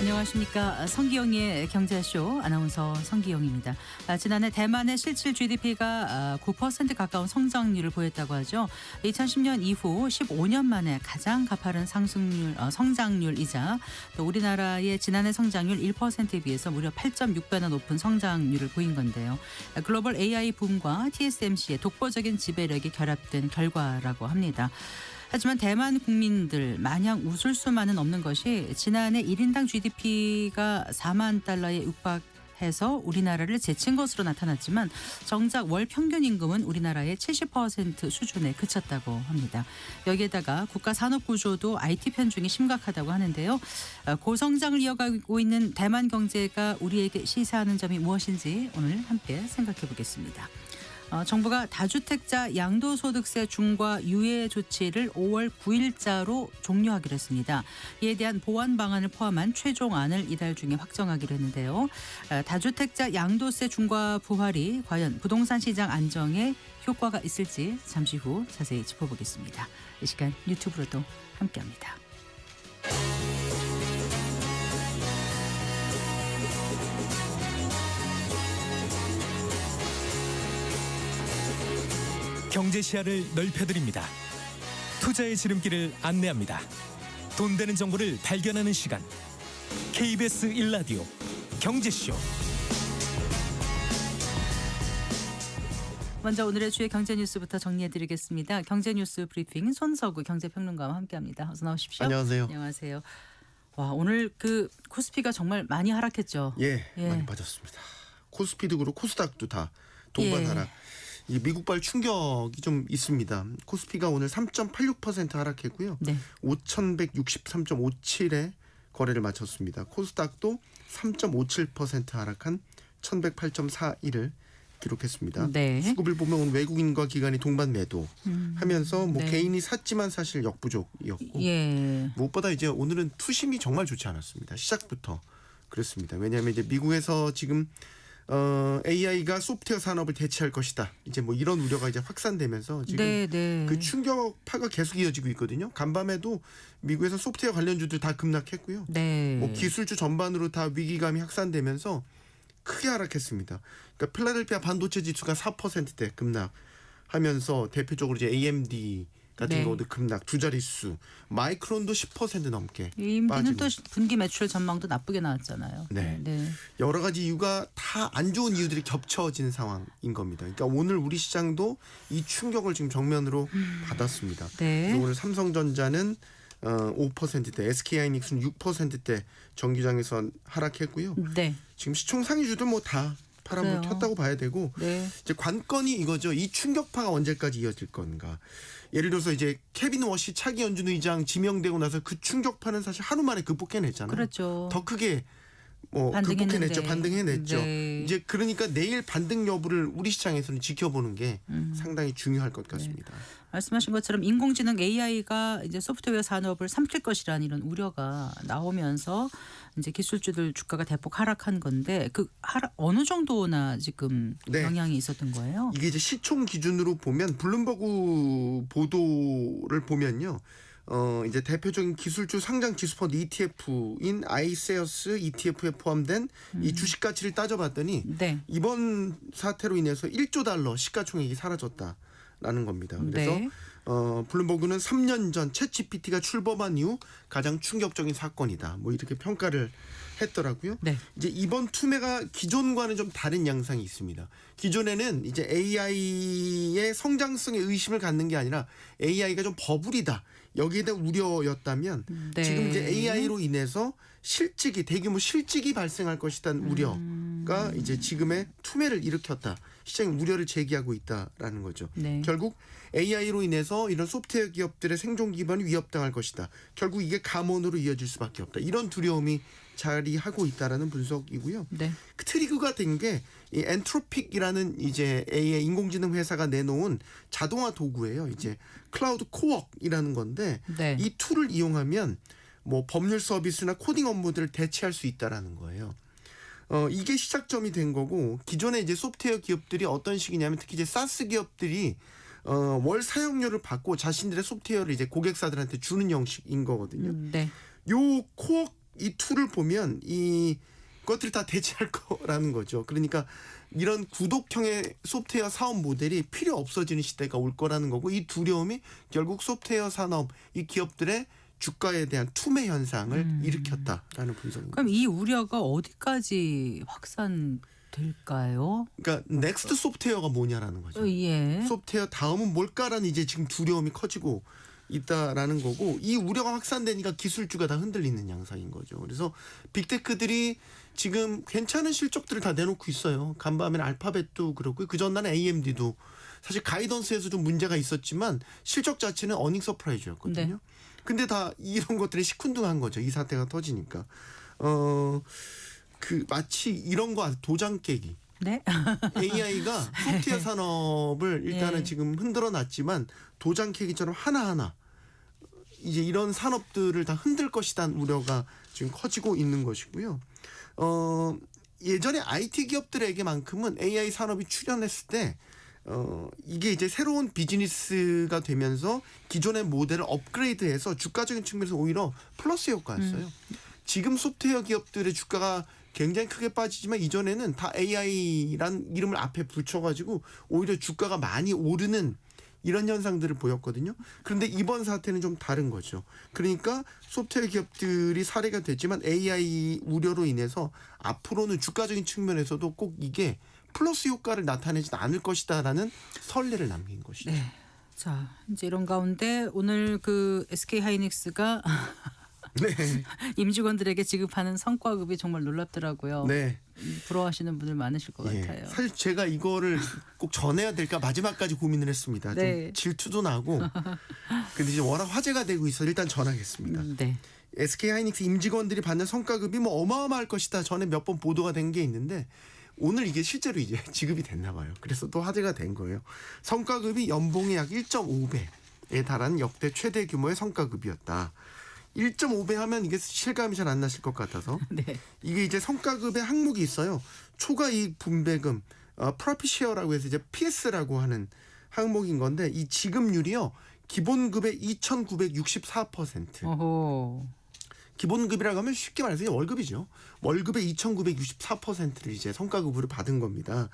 안녕하십니까. 성기영의 경제쇼 아나운서 성기영입니다. 지난해 대만의 실질 GDP가 9% 가까운 성장률을 보였다고 하죠. 2010년 이후 15년 만에 가장 가파른 성장률이자 또 우리나라의 지난해 성장률 1%에 비해서 무려 8.6배나 높은 성장률을 보인 건데요. 글로벌 AI 붐과 TSMC의 독보적인 지배력이 결합된 결과라고 합니다. 하지만 대만 국민들 마냥 웃을 수만은 없는 것이 지난해 1인당 GDP가 4만 달러에 육박해서 우리나라를 제친 것으로 나타났지만 정작 월 평균 임금은 우리나라의 70% 수준에 그쳤다고 합니다. 여기에다가 국가 산업 구조도 IT 편중이 심각하다고 하는데요. 고성장을 이어가고 있는 대만 경제가 우리에게 시사하는 점이 무엇인지 오늘 함께 생각해 보겠습니다. 정부가 다주택자 양도소득세 중과 유예 조치를 5월 9일자로 종료하기로 했습니다. 이에 대한 보완 방안을 포함한 최종안을 이달 중에 확정하기로 했는데요. 다주택자 양도세 중과 부활이 과연 부동산 시장 안정에 효과가 있을지 잠시 후 자세히 짚어보겠습니다. 이 시간 유튜브로도 함께합니다. 경제 시야를 넓혀드립니다. 투자의 지름길을 안내합니다. 돈 되는 정보를 발견하는 시간. KBS 1라디오 경제쇼. 먼저 오늘의 주요 경제 뉴스부터 정리해드리겠습니다. 경제뉴스 브리핑 손석우 경제평론가와 함께합니다. 어서 나오십시오. 안녕하세요. 안녕하세요. 와, 오늘 코스피가 정말 많이 하락했죠. 예, 많이 빠졌습니다. 코스피도 그렇고 코스닥도 다 동반 하락. 이 미국발 충격이 좀 있습니다. 코스피가 오늘 3.86% 하락했고요. 네. 5,163.57에 거래를 마쳤습니다. 코스닥도 3.57% 하락한 1,108.41을 기록했습니다. 네. 수급을 보면 오늘 외국인과 기관이 동반 매도 하면서 네. 개인이 샀지만 사실 역부족이었고 무엇보다 이제 오늘은 투심이 정말 좋지 않았습니다. 시작부터 그렇습니다. 왜냐하면 이제 미국에서 지금 AI가 소프트웨어 산업을 대체할 것이다. 이제 뭐 이런 우려가 이제 확산되면서 지금 그 충격파가 계속 이어지고 있거든요. 간밤에도 미국에서 소프트웨어 관련주들 다 급락했고요. 뭐 기술주 전반으로 다 위기감이 확산되면서 크게 하락했습니다. 그러니까 필라델피아 반도체 지수가 4%대 급락하면서 대표적으로 이제 AMD 같은 경우도 급락 두 자릿수, 마이크론도 10% 넘게 AMD는 또 분기 매출 전망도 나쁘게 나왔잖아요. 네. 여러 가지 이유가 다 안 좋은 이유들이 겹쳐진 상황인 겁니다. 그러니까 오늘 우리 시장도 이 충격을 지금 정면으로 받았습니다. 그래서 오늘 삼성전자는 5%대, SK하이닉스는 6%대 정규장에서 하락했고요. 지금 시총 상위주도 뭐 다 파란불 켰다고 봐야 되고 이제 관건이 이거죠. 이 충격파가 언제까지 이어질 건가. 예를 들어서 이제 케빈 워시 차기 연준 의장 지명되고 나서 그 충격파는 사실 하루 만에 극복해냈잖아요. 그렇죠. 더 크게 극복해냈죠. 반등해냈죠. 이제 그러니까 내일 반등 여부를 우리 시장에서는 지켜보는 게 상당히 중요할 것 같습니다. 말씀하신 것처럼 인공지능 AI가 이제 소프트웨어 산업을 삼킬 것이라는 이런 우려가 나오면서 이제 기술주들 주가가 대폭 하락한 건데 그 하락 어느 정도나 지금 영향이 있었던 거예요? 이게 이제 시총 기준으로 보면 블룸버그 보도를 보면요. 이제 대표적인 기술주 상장 지수펀드 ETF인 아이세어스 ETF에 포함된 이 주식 가치를 따져봤더니 이번 사태로 인해서 1조 달러 시가총액이 사라졌다라는 겁니다. 그래서 블룸버그는 3년 전 챗GPT가 출범한 이후 가장 충격적인 사건이다. 뭐 이렇게 평가를 했더라고요. 이제 이번 투매가 기존과는 좀 다른 양상이 있습니다. 기존에는 이제 AI의 성장성에 의심을 갖는 게 아니라 AI가 좀 버블이다. 여기에 대한 우려였다면 지금 이제 AI로 인해서 실직이 대규모 실직이 발생할 것이라는 우려가 이제 지금의 투매를 일으켰다. 시장이 우려를 제기하고 있다라는 거죠. 결국 AI로 인해서 이런 소프트웨어 기업들의 생존 기반이 위협당할 것이다. 결국 이게 감원으로 이어질 수밖에 없다. 이런 두려움이 자리하고 있다라는 분석이고요. 그 트리거가 된 게 이 엔트로픽이라는 이제 AI 인공지능 회사가 내놓은 자동화 도구예요. 이제 클라우드 코웍이라는 건데 이 툴을 이용하면 뭐 법률 서비스나 코딩 업무들을 대체할 수 있다라는 거예요. 이게 시작점이 된 거고 기존에 이제 소프트웨어 기업들이 어떤 식이냐면 특히 이제 사스 기업들이 월 사용료를 받고 자신들의 소프트웨어를 이제 고객사들한테 주는 형식인 거거든요. 요 코어 이 툴을 보면 이 것들이 다 대체할 거라는 거죠. 그러니까 이런 구독형의 소프트웨어 사업 모델이 필요 없어지는 시대가 올 거라는 거고, 이 두려움이 결국 소프트웨어 산업 이 기업들의 주가에 대한 투매 현상을 일으켰다라는 분석입니다. 그럼 이 우려가 어디까지 확산될까요? 그러니까 넥스트 소프트웨어가 뭐냐라는 거죠. 예. 소프트웨어 다음은 뭘까라는 이제 지금 두려움이 커지고 있다라는 거고, 이 우려가 확산되니까 기술주가 다 흔들리는 양상인 거죠. 그래서 빅테크들이 지금 괜찮은 실적들을 다 내놓고 있어요. 간밤에는 알파벳도 그렇고 그 전날은 AMD도 사실 가이던스에서 좀 문제가 있었지만 실적 자체는 어닝 서프라이즈였거든요. 네. 근데 다 이런 것들이 시큰둥한 거죠. 이 사태가 터지니까. 그 마치 이런 거 도장 깨기. 네. AI가 소프트웨어 산업을 일단은 예. 지금 흔들어 놨지만 도장 깨기처럼 하나하나 이제 이런 산업들을 다 흔들 것이라는 우려가 지금 커지고 있는 것이고요. 예전에 IT 기업들에게만큼은 AI 산업이 출현했을 때 이게 이제 새로운 비즈니스가 되면서 기존의 모델을 업그레이드해서 주가적인 측면에서 오히려 플러스 효과였어요. 지금 소프트웨어 기업들의 주가가 굉장히 크게 빠지지만 이전에는 다 AI란 이름을 앞에 붙여가지고 오히려 주가가 많이 오르는 이런 현상들을 보였거든요. 그런데 이번 사태는 좀 다른 거죠. 그러니까 소프트웨어 기업들이 사례가 됐지만 AI 우려로 인해서 앞으로는 주가적인 측면에서도 꼭 이게 플러스 효과를 나타내지 않을 것이다라는 선례를 남긴 것이죠. 네. 자, 이제 이런 가운데 오늘 그 SK 하이닉스가 네. 임직원들에게 지급하는 성과급이 정말 놀랍더라고요. 네. 부러워하시는 분들 많으실 것 예. 같아요. 사실 제가 이거를 꼭 전해야 될까 마지막까지 고민을 했습니다. 네. 좀 질투도 나고. 근데 이제 워낙 화제가 되고 있어 일단 전하겠습니다. 네. SK 하이닉스 임직원들이 받는 성과급이 뭐 어마어마할 것이다. 전에 몇 번 보도가 된 게 있는데 오늘 이게 실제로 이제 지급이 됐나 봐요. 그래서 또 화제가 된 거예요. 성과급이 연봉의 약 1.5배에 달하는 역대 최대 규모의 성과급이었다. 1.5배 하면 이게 실감이 잘 안 나실 것 같아서 네. 이게 이제 성과급의 항목이 있어요. 초과이익 분배금, 프로핏 쉐어라고 해서 이제 PS라고 하는 항목인 건데 이 지급률이요. 기본급의 2,964%. 오호. 기본급이라고 하면 쉽게 말해서 월급이죠. 월급의 2,964%를 이제 성과급으로 받은 겁니다.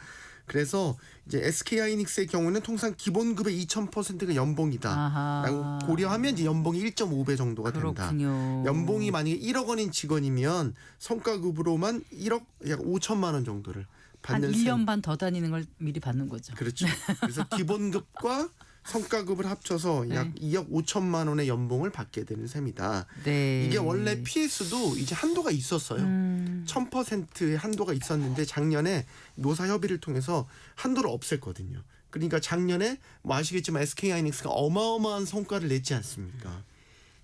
그래서 이제 SK 하이닉스의 경우는 통상 기본급의 2,000%가 연봉이다라고 아하. 고려하면 이제 연봉이 1.5배 정도가 된다. 그렇군요. 연봉이 만약에 1억 원인 직원이면 성과급으로만 1억 약 5천만 원 정도를 한 받는 1년 반 더 다니는 걸 미리 받는 거죠. 그렇죠. 그래서 기본급과 성과급을 합쳐서 약 2억 5천만 원의 연봉을 받게 되는 셈이다. 네. 이게 원래 PS도 이제 한도가 있었어요. 1000%의 한도가 있었는데 작년에 노사 협의를 통해서 한도를 없앴거든요. 그러니까 작년에 뭐 아시겠지만 SK 하이닉스가 어마어마한 성과를 냈지 않습니까?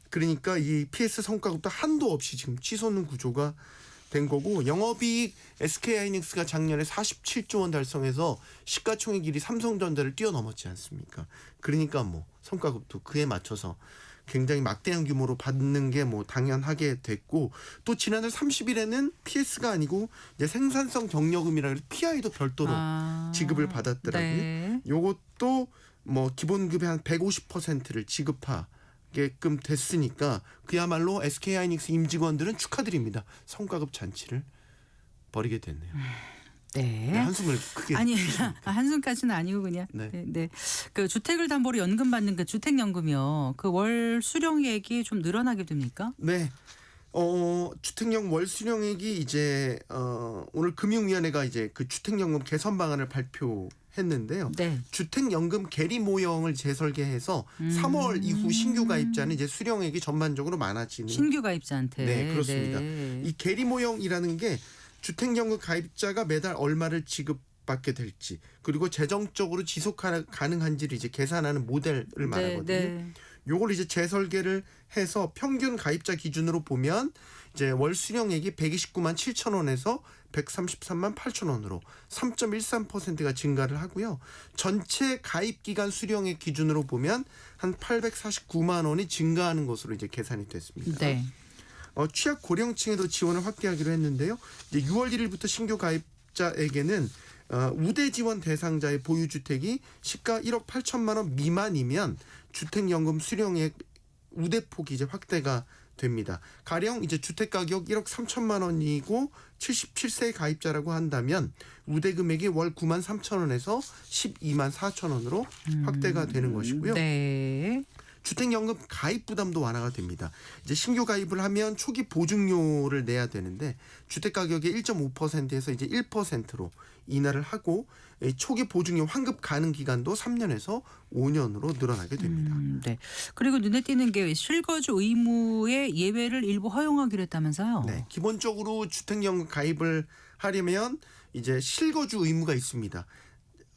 그러니까 이 PS 성과급도 한도 없이 지금 치솟는 구조가 된 거고, 영업이익 SK 하이닉스가 작년에 47조 원 달성해서 시가총액 1위 삼성전자를 뛰어넘었지 않습니까? 그러니까 뭐 성과급도 그에 맞춰서 굉장히 막대한 규모로 받는 게 뭐 당연하게 됐고, 또 지난달 30일에는 PS가 아니고 이제 생산성 경력금이라 해서 PI도 별도로 지급을 받았더라고요. 네. 요것도 뭐 기본급의 한 150%를 지급하게끔 됐으니까 그야말로 SK 하이닉스 임직원들은 축하드립니다. 성과급 잔치를 벌이게 됐네요. 네. 한숨을 크게 아니 쉬십니까? 한숨까지는 아니고 그냥 네. 네. 그 주택을 담보로 연금 받는 그 주택연금이요. 그 월 수령액이 좀 늘어나게 됩니까? 네. 주택연금 월 수령액이 이제 오늘 금융위원회가 이제 그 주택연금 개선 방안을 발표했는데요. 네. 주택연금 계리 모형을 재설계해서 3월 이후 신규 가입자는 이제 수령액이 전반적으로 많아지는. 신규 가입자한테. 네, 그렇습니다. 네. 이 계리 모형이라는 게 주택연금 가입자가 매달 얼마를 지급받게 될지, 그리고 재정적으로 지속 가능한지를 이제 계산하는 모델을 말하거든요. 네. 요걸 이제 재설계를 해서 평균 가입자 기준으로 보면 이제 월 수령액이 129만 7천 원에서 133만 8천 원으로 3.13%가 증가를 하고요. 전체 가입 기간 수령액 기준으로 보면 한 849만 원이 증가하는 것으로 이제 계산이 됐습니다. 네. 취약 고령층에도 지원을 확대하기로 했는데요. 이제 6월 1일부터 신규 가입자에게는 우대 지원 대상자의 보유 주택이 시가 1억 8천만 원 미만이면 주택연금 수령액 우대폭이 이제 확대가 됩니다. 가령 이제 주택 가격 1억 3천만 원이고 77세 가입자라고 한다면 우대 금액이 월 9만 3천 원에서 12만 4천 원으로 확대가 되는 것이고요. 네. 주택연금 가입 부담도 완화가 됩니다. 이제 신규 가입을 하면 초기 보증료를 내야 되는데 주택 가격의 1.5%에서 이제 1%로 인하를 하고 초기 보증료 환급 가능 기간도 3년에서 5년으로 늘어나게 됩니다. 네. 그리고 눈에 띄는 게 실거주 의무의 예외를 일부 허용하기로 했다면서요? 네, 기본적으로 주택연금 가입을 하려면 이제 실거주 의무가 있습니다.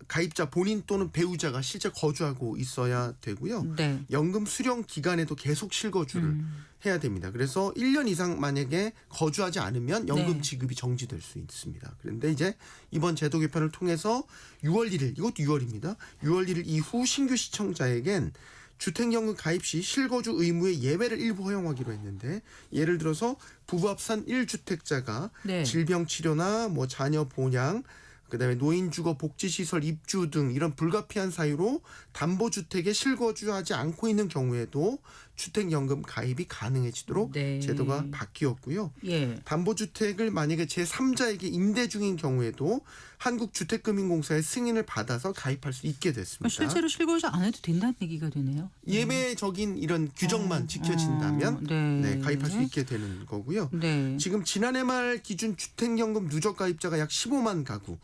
가입자 본인 또는 배우자가 실제 거주하고 있어야 되고요. 네. 연금 수령 기간에도 계속 실거주를 해야 됩니다. 그래서 1년 이상 만약에 거주하지 않으면 연금 네. 지급이 정지될 수 있습니다. 그런데 이제 이번 제도 개편을 통해서 6월 1일, 이것도 6월입니다. 6월 1일 이후 신규 시청자에겐 주택연금 가입 시 실거주 의무의 예외를 일부 허용하기로 했는데 예를 들어서 부부 합산 1주택자가 네. 질병 치료나 뭐 자녀 보양 그다음에 노인주거 복지시설 입주 등 이런 불가피한 사유로 담보주택에 실거주하지 않고 있는 경우에도 주택연금 가입이 가능해지도록 네. 제도가 바뀌었고요. 예. 담보주택을 만약에 제3자에게 임대 중인 경우에도 한국주택금융공사의 승인을 받아서 가입할 수 있게 됐습니다. 실제로 실거주 안 해도 된다는 얘기가 되네요. 예외적인 이런 규정만 지켜진다면 네. 가입할 수 있게 되는 거고요. 네. 지금 지난해 말 기준 주택연금 누적 가입자가 약 15만 가구.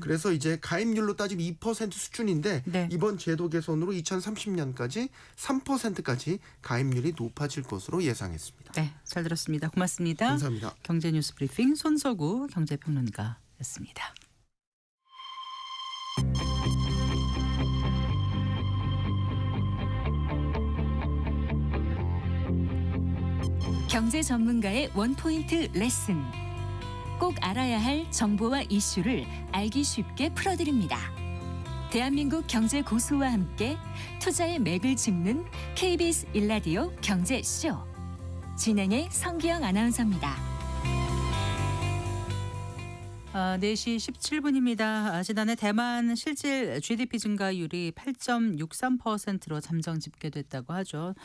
그래서 이제 가입률로 따지면 2% 수준인데 네. 이번 제도 개선으로 2030년까지 3%까지 가입률이 높아질 것으로 예상했습니다. 네, 잘 들었습니다. 고맙습니다. 감사합니다. 경제뉴스 브리핑 손석우 경제평론가였습니다. 경제 전문가의 원포인트 레슨. 꼭 알아야 할 정보와 이슈를 알기 쉽게 풀어드립니다. 대한민국 경제 고수와 함께 투자의 맥을 짚는 KBS 일라디오 경제쇼. 진행의 성기영 아나운서입니다. 4시 17분입니다. 지난해 대만 실질 GDP 증가율이 8.63%로 잠정 집계됐다고 하죠.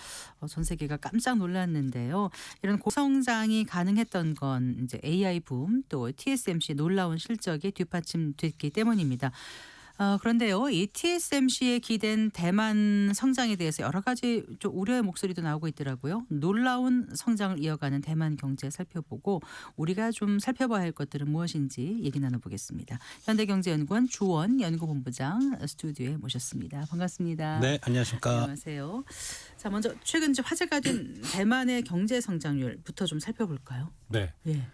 전 세계가 깜짝 놀랐는데요. 이런 고성장이 가능했던 건 이제 AI 붐 또 TSMC의 놀라운 실적이 뒷받침됐기 때문입니다. 그런데요, 이 TSMC에 기댄 대만 성장에 대해서 여러 가지 좀 우려의 목소리도 나오고 있더라고요. 놀라운 성장을 이어가는 대만 경제 살펴보고 우리가 좀 살펴봐야 할 것들은 무엇인지 얘기 나눠보겠습니다. 현대경제연구원 주원 연구본부장 스튜디오에 모셨습니다. 반갑습니다. 네, 안녕하십니까. 안녕하세요. 자, 먼저 최근 좀 화제가 된 대만의 경제 성장률부터 좀 살펴볼까요? 네. 예.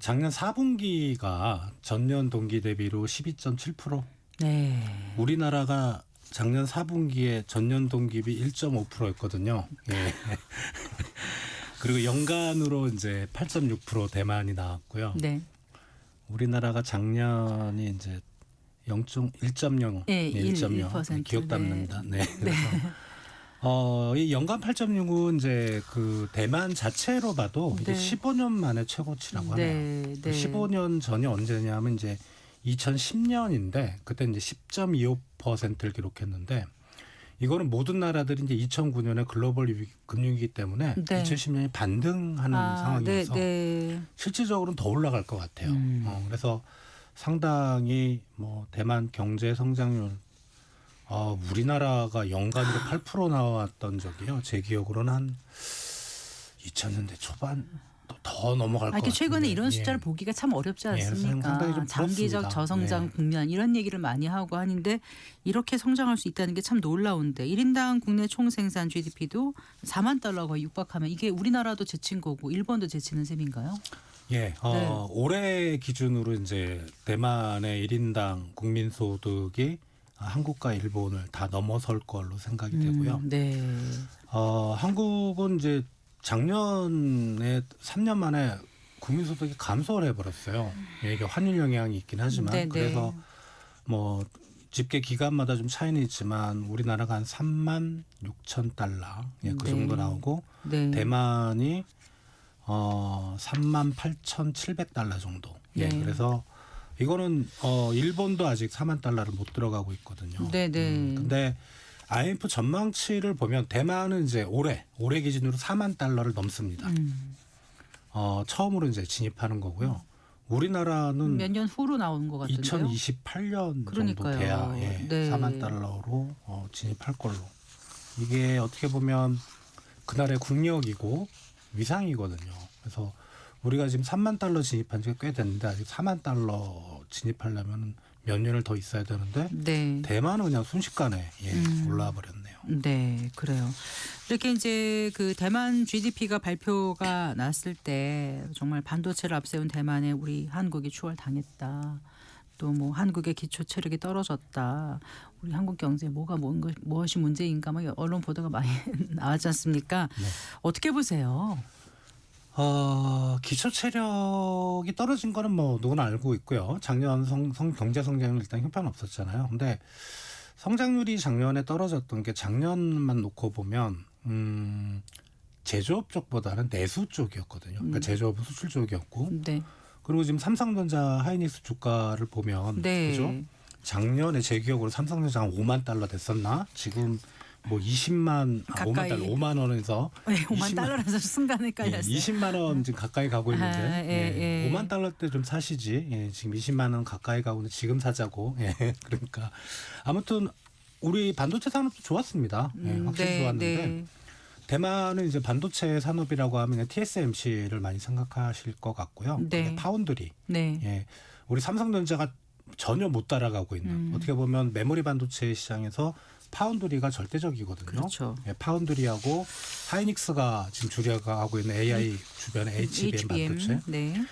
작년 4분기가 전년 동기 대비로 12.7%. 네. 우리나라가 작년 4분기에 전년 동기비 1.5%였거든요. 예. 그리고 연간으로 이제 8.6% 대만이 나왔고요. 네. 우리나라가 작년이 이제 1.0. 예, 1.0. 기억 네. 남는다. 네. 그래서 이 연간 8.6은 이제 그 대만 자체로 봐도 이게 네. 15년 만에 최고치라고 하네요. 네. 네. 15년 전이 언제냐면 이제 2010년인데 그때 이제 10.25%를 기록했는데 이거는 모든 나라들이 이제 2009년에 글로벌 금융위기 때문에 네. 2010년이 반등하는 상황이어서 네. 실질적으로는 더 올라갈 것 같아요. 그래서 상당히 뭐 대만 경제 성장률 우리나라가 연간으로 8% 나왔던 적이요. 제 기억으로는 한 2000년대 초반 더 넘어갈 것 같은데. 최근에 이런 예. 숫자를 보기가 참 어렵지 그래서 않습니까? 상당히 좀 장기적 부럽습니다. 저성장 네. 국면 이런 얘기를 많이 하고 하는데 이렇게 성장할 수 있다는 게 참 놀라운데 1인당 국내 총생산 GDP도 4만 달러 거의 육박하면 이게 우리나라도 제친 거고 일본도 제치는 셈인가요? 예, 네. 올해 기준으로 이제 대만의 1인당 국민소득이 한국과 일본을 다 넘어설 걸로 생각이 되고요. 네. 한국은 이제 작년에 3년 만에 국민소득이 감소를 해버렸어요. 이게 환율 영향이 있긴 하지만 네, 그래서 뭐 집계 기간마다 좀 차이는 있지만 우리나라가 한 3만 6천 달러 그 네. 정도 나오고 네. 대만이 3만 8,700달러 정도. 예, 네. 그래서 이거는 일본도 아직 4만 달러를 못 들어가고 있거든요. 네, 네. 근데 IMF 전망치를 보면 대만은 이제 올해 기준으로 4만 달러를 넘습니다. 처음으로 이제 진입하는 거고요. 우리나라는 몇 년 후로 나오는 것 같은데요. 2028년 그러니까요. 정도 돼야 네. 4만 달러로 진입할 걸로. 이게 어떻게 보면 그날의 국력이고 위상이거든요. 그래서 우리가 지금 3만 달러 진입한 지가 꽤 됐는데 아직 4만 달러 진입하려면 몇 년을 더 있어야 되는데 네. 대만은 그냥 순식간에 올라와 버렸네요. 네, 그래요. 이렇게 이제 그 대만 GDP가 발표가 났을 때 정말 반도체를 앞세운 대만에 우리 한국이 추월당했다. 또 뭐 한국의 기초 체력이 떨어졌다. 우리 한국 경제에 무엇이 문제인가 막 언론 보도가 많이 나왔지 않습니까? 네. 어떻게 보세요? 기초 체력이 떨어진 거는 뭐 누구나 알고 있고요. 작년 경제 성장률 일단 형편없었잖아요. 근데 성장률이 작년에 떨어졌던 게 작년만 놓고 보면 제조업 쪽보다는 내수 쪽이었거든요. 그러니까 제조업은 수출 쪽이었고 네. 그리고 지금 삼성전자 하이닉스 주가를 보면 네. 그죠? 작년에 제 기억으로 삼성전자가 5만 달러 됐었나? 지금 뭐 5만 가까이. 달러 5만 원에서 네, 5만 20만 달러라서 순간 헷갈렸어요. 20만 원 지금 가까이 가고 있는데 아, 예. 5만 달러 때 좀 사시지. 지금 20만 원 가까이 가고 있는데 지금 사자고. 그러니까 아무튼 우리 반도체 산업도 좋았습니다. 확실히 좋았는데 네. 대만은 이제 반도체 산업이라고 하면 TSMC를 많이 생각하실 것 같고요. 네. 그게 파운드리. 네. 우리 삼성전자가 전혀 못 따라가고 있는 어떻게 보면 메모리 반도체 시장에서 파운드리가 절대적이거든요. 그렇죠. 파운드리하고 하이닉스가 지금 주력하고 있는 AI 주변의 HBM 반도체. 네.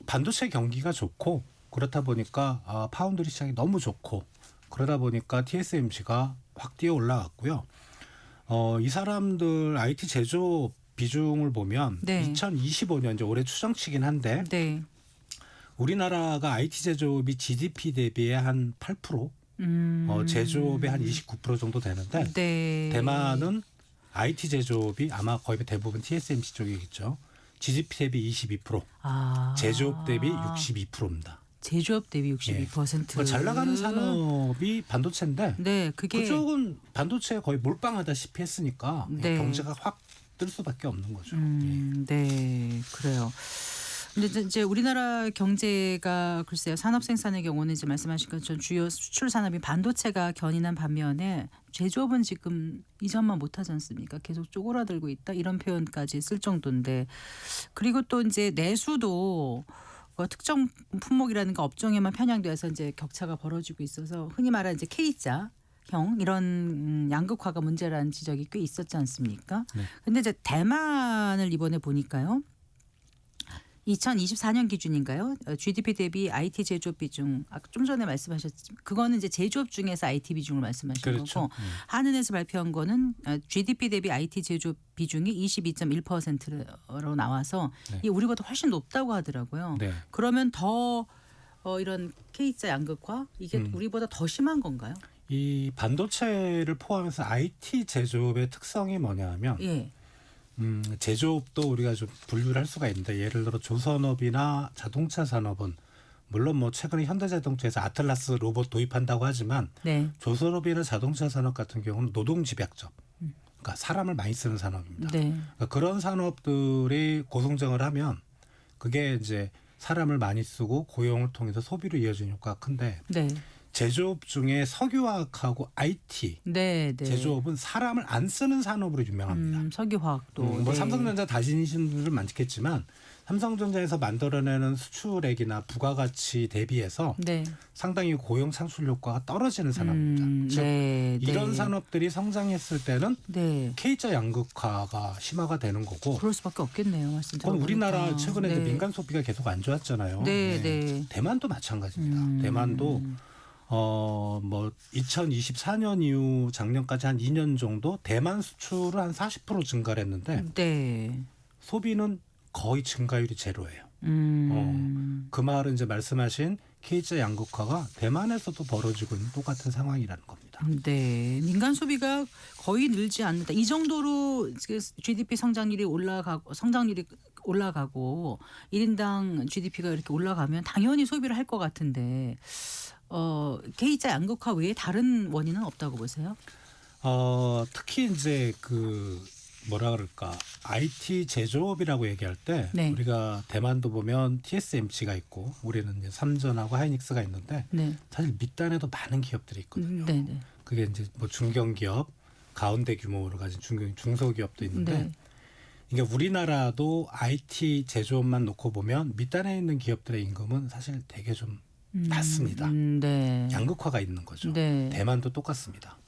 반도체 경기가 좋고 그렇다 보니까 파운드리 시장이 너무 좋고 그러다 보니까 TSMC가 확 뛰어 올라갔고요. 이 사람들 IT 제조업 비중을 보면 네. 2025년 이제 올해 추정치긴 한데 네. 우리나라가 IT 제조업이 GDP 대비에 한 8%, 제조업의 한 29% 정도 되는데 네. 대만은 IT 제조업이 아마 거의 대부분 TSMC 쪽이겠죠. GDP 대비 22%, 제조업 대비 62%입니다. 제조업 대비 62%. 그러니까 잘 나가는 산업이 반도체인데 네, 그게 그쪽은 반도체에 거의 몰빵하다시피 했으니까 네. 경제가 확 뜰 수밖에 없는 거죠. 네, 그래요. 근데 이제 우리나라 경제가 글쎄요 산업 생산의 경우는 이제 말씀하신 것처럼 주요 수출 산업이 반도체가 견인한 반면에 제조업은 지금 이전만 못하지 않습니까? 계속 쪼그라들고 있다 이런 표현까지 쓸 정도인데 그리고 또 이제 내수도 특정 품목이라든가 업종에만 편향돼서 이제 격차가 벌어지고 있어서 흔히 말하는 이제 K자 형 이런 양극화가 문제라는 지적이 꽤 있었지 않습니까? 네. 근데 이제 대만을 이번에 보니까요. 2024년 기준인가요? GDP 대비 IT 제조업 비중 아까 좀 전에 말씀하셨지만 그거는 이제 제조업 중에서 IT 비중을 말씀하신 그렇죠. 거고 한은에서 발표한 거는 GDP 대비 IT 제조업 비중이 22.1%로 나와서 네. 이게 우리보다 훨씬 높다고 하더라고요. 네. 그러면 더 이런 K자 양극화 이게 우리보다 더 심한 건가요? 이 반도체를 포함해서 IT 제조업의 특성이 뭐냐면 예. 제조업도 우리가 좀 분류를 할 수가 있는데 예를 들어 조선업이나 자동차 산업은 물론 뭐 최근에 현대자동차에서 아틀라스 로봇 도입한다고 하지만 네. 조선업이나 자동차 산업 같은 경우는 노동 집약적, 그러니까 사람을 많이 쓰는 산업입니다. 네. 그러니까 그런 산업들이 고성장을 하면 그게 이제 사람을 많이 쓰고 고용을 통해서 소비로 이어지는 효과가 큰데 네. 제조업 중에 석유화학하고 IT 네. 제조업은 사람을 안 쓰는 산업으로 유명합니다. 석유화학도 뭐 네. 삼성전자 다니시는 분들은 많겠지만 삼성전자에서 만들어내는 수출액이나 부가가치 대비해서 네. 상당히 고용 창출 효과가 떨어지는 산업입니다. 즉 네. 이런 네. 산업들이 성장했을 때는 네. K자 양극화가 심화가 되는 거고 그럴 수밖에 없겠네요. 말씀 그럼 들어보니까. 우리나라 최근에 이제 네. 민간 소비가 계속 안 좋았잖아요. 네, 네. 대만도 마찬가지입니다. 대만도 뭐 2024년 이후 작년까지 한 2년 정도 대만 수출을 한 40% 증가를 했는데 네. 소비는 거의 증가율이 제로예요. 그 말은 이제 말씀하신 K자 양극화가 대만에서도 벌어지고 있는 똑같은 상황이라는 겁니다. 네. 민간 소비가 거의 늘지 않는다. 이 정도로 GDP 성장률이 올라가고 1인당 GDP가 이렇게 올라가면 당연히 소비를 할 것 같은데 K자 양극화 외에 다른 원인은 없다고 보세요? 특히 이제 그 뭐라 그럴까 IT 제조업이라고 얘기할 때 네. 우리가 대만도 보면 TSMC가 있고 우리는 이제 삼전하고 하이닉스가 있는데 네. 사실 밑단에도 많은 기업들이 있거든요. 네네. 그게 이제 뭐 중견기업, 가운데 규모를 가진 중소기업도 있는데 네. 이게 우리나라도 IT 제조업만 놓고 보면 밑단에 있는 기업들의 임금은 사실 되게 좀 낮습니다. 네. 양극화가 있는 거죠. 네. 대만도 똑같습니다.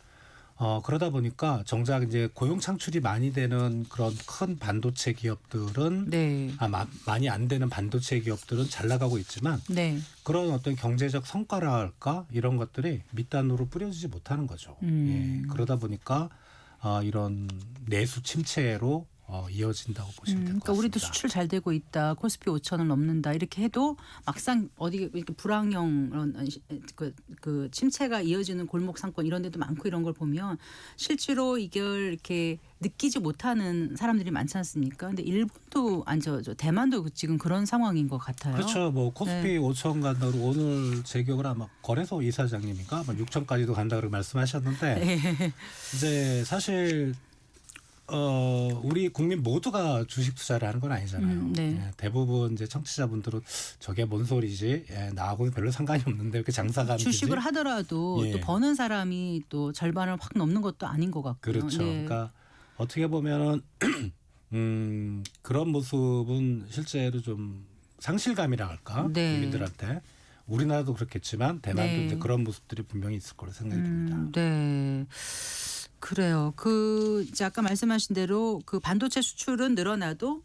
그러다 보니까 정작 이제 고용 창출이 많이 되는 그런 큰 반도체 기업들은 네. 많이 안 되는 반도체 기업들은 잘 나가고 있지만 네. 그런 어떤 경제적 성과랄까 이런 것들이 밑단으로 뿌려지지 못하는 거죠. 예, 그러다 보니까 이런 내수 침체로 이어진다고 보시면 될 것 그러니까 같습니다. 우리도 수출 잘 되고 있다. 코스피 5천을 넘는다. 이렇게 해도 막상 어디 이렇게 불황형 그 침체가 이어지는 골목 상권 이런 데도 많고 이런 걸 보면 실제로 이걸 이렇게 느끼지 못하는 사람들이 많지 않습니까? 근데 일본도 대만도 지금 그런 상황인 것 같아요. 그렇죠. 뭐 코스피 5천 간다고 오늘 제 기억으로 아마 거래소 이사장님인가 6천까지도 간다고 말씀하셨는데 네. 이제 사실 우리 국민 모두가 주식 투자를 하는 건 아니잖아요. 네. 예, 대부분 이제 청취자분들은 저게 뭔 소리지? 예, 나하고는 별로 상관이 없는데 이렇게 장사가 안 되지? 주식을 하더라도 예. 또 버는 사람이 또 절반을 확 넘는 것도 아닌 것 같고요. 그렇죠. 네. 그러니까 어떻게 보면은 그런 모습은 실제로 좀 상실감이라 할까 네. 국민들한테 우리나라도 그렇겠지만 대만도 네. 이제 그런 모습들이 분명히 있을 거로 생각이 듭니다. 네. 그래요. 이제 아까 말씀하신 대로 그 반도체 수출은 늘어나도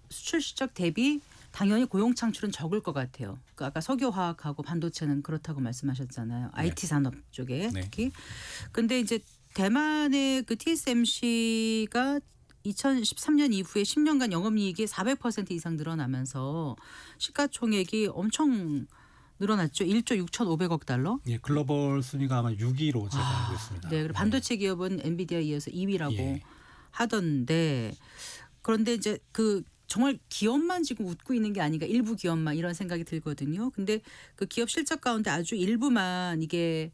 수출 실적 대비 당연히 고용 창출은 적을 것 같아요. 그 아까 석유화학하고 반도체는 그렇다고 말씀하셨잖아요. IT 산업 쪽에 네. 특히. 근데 이제 대만의 그 TSMC가 2013년 이후에 10년간 영업이익이 400% 이상 늘어나면서 시가총액이 엄청 늘어났죠. 1조 6,500억 달러. 예, 글로벌 순위가 아마 6위로 제가 알고 있습니다. 네, 그리고 반도체 기업은 엔비디아에 이어서 2위라고 예. 하던데 그런데 이제 그 정말 기업만 지금 웃고 있는 게 아닌가 일부 기업만 이런 생각이 들거든요. 근데 그 기업 실적 가운데 아주 일부만 이게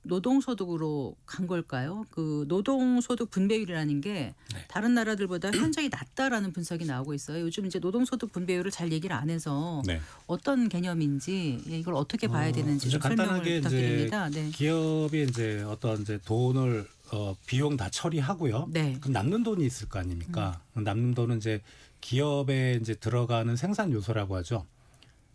노동소득으로 간 걸까요? 그 노동소득 분배율이라는 게 네. 다른 나라들보다 현저히 낮다라는 분석이 나오고 있어요. 요즘 이제 노동소득 분배율을 잘 얘기를 안 해서 네. 어떤 개념인지 이걸 어떻게 봐야 되는지 좀 설명을 간단하게 부탁드립니다. 이제 네. 기업이 이제 어떤 이제 돈을 비용 다 처리하고요. 네. 그럼 남는 돈이 있을 거 아닙니까? 남는 돈은 이제 기업에 이제 들어가는 생산 요소라고 하죠.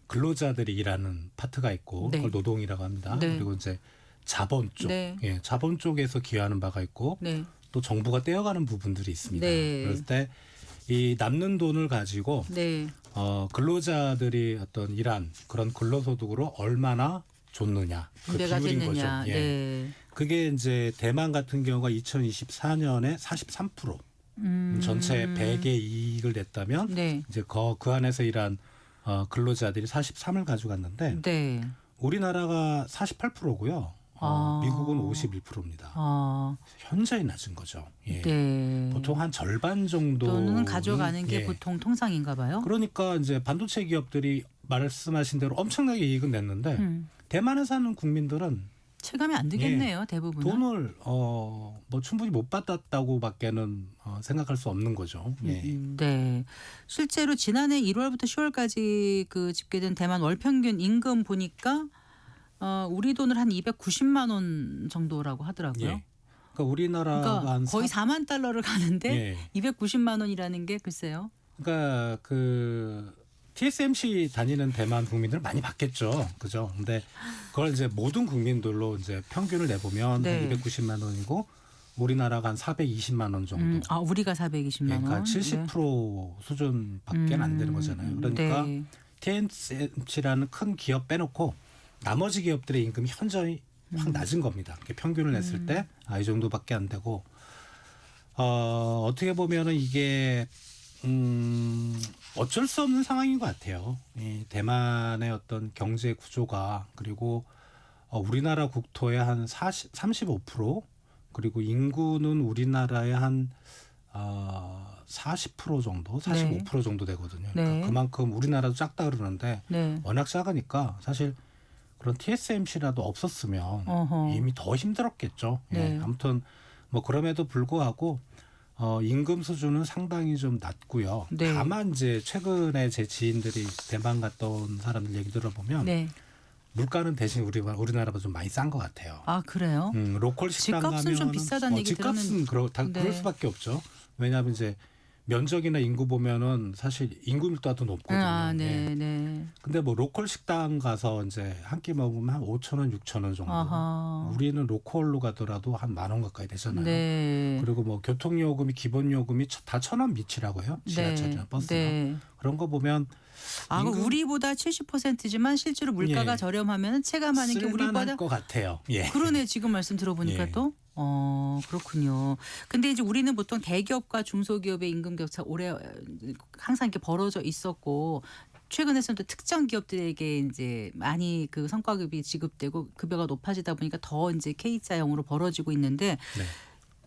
근로자들이 일하는 파트가 있고 네. 그걸 노동이라고 합니다. 네. 그리고 이제 자본 쪽, 네. 예, 자본 쪽에서 기여하는 바가 있고 네. 또 정부가 떼어가는 부분들이 있습니다. 네. 그럴 때 이 남는 돈을 가지고 네. 근로자들이 어떤 일한 그런 근로소득으로 얼마나 줬느냐 그 분배가 비율인 됐느냐. 거죠. 예. 네. 그게 이제 대만 같은 경우가 2024년에 43% 전체 100의 이익을 냈다면 네. 이제 그 안에서 일한 근로자들이 43을 가져갔는데 네. 우리나라가 48%고요. 미국은 51%입니다. 현저히 낮은 거죠. 예. 네. 보통 한 절반 정도는 돈은 가져가는 게 예. 보통 통상인가 봐요. 그러니까 이제 반도체 기업들이 말씀하신 대로 엄청나게 이익은 냈는데 대만에 사는 국민들은 체감이 안 되겠네요. 대부분. 돈을 뭐 충분히 못 받았다고밖에는 생각할 수 없는 거죠. 예. 네. 실제로 지난해 1월부터 10월까지 그 집계된 대만 월 평균 임금 보니까 우리 돈을 한 290만 원 정도라고 하더라고요. 예. 그러니까 우리나라가 그러니까 한 거의 4만 달러를 가는데 예. 290만 원이라는 게 글쎄요. 그러니까 그 TSMC 다니는 대만 국민들은 많이 받겠죠. 그죠? 근데 그걸 이제 모든 국민들로 이제 평균을 내보면 네. 한 290만 원이고 우리나라가 한 420만 원 정도. 우리가 420만 원. 그러니까 70% 수준밖에 안 되는 거잖아요. 그러니까 네. TSMC라는 큰 기업 빼놓고 나머지 기업들의 임금이 현저히 확 낮은 겁니다. 이렇게 평균을 냈을 때 이 정도밖에 안 되고 어떻게 보면은 이게 어쩔 수 없는 상황인 것 같아요. 이 대만의 어떤 경제 구조가 그리고 우리나라 국토의 한 35% 그리고 인구는 우리나라의 한 40% 정도, 45% 정도 되거든요. 그러니까 네. 그만큼 우리나라도 작다 그러는데 네. 워낙 작으니까 사실 그런 TSMC라도 없었으면 어허. 이미 더 힘들었겠죠. 네. 예, 아무튼 뭐 그럼에도 불구하고 임금 수준은 상당히 좀 낮고요. 네. 다만 이제 최근에 제 지인들이 대만 갔다 온 사람들 얘기 들어보면 네. 물가는 대신 우리나라보다 좀 많이 싼 것 같아요. 아 그래요? 로컬 식당 집값은 가면 좀 비싸다는 얘기 집값은 그럴 네. 수밖에 없죠. 왜냐하면 이제 면적이나 인구 보면은 사실 인구 밀도가 더 높거든요. 아, 예. 네, 네. 근데 뭐 로컬 식당 가서 이제 한 끼 먹으면 한 5,000원, 6,000원 정도. 아하. 우리는 로컬로 가더라도 한 10,000원 가까이 되잖아요. 네. 그리고 뭐 교통요금이 기본 요금이 다 1,000원 밑이라고 해요. 지하철이나 버스나. 네. 그런 거 보면 아, 임금- 우리보다 70%지만 실제로 물가가 예. 저렴하면 체감하는 게 우리보다 쓸만할 것 같아요. 예. 그러네. 지금 말씀 들어보니까 예. 또. 그렇군요. 근데 이제 우리는 보통 대기업과 중소기업의 임금 격차 오래 항상 이렇게 벌어져 있었고 최근에서는 또 특정 기업들에게 이제 많이 그 성과급이 지급되고 급여가 높아지다 보니까 더 이제 K자형으로 벌어지고 있는데 네.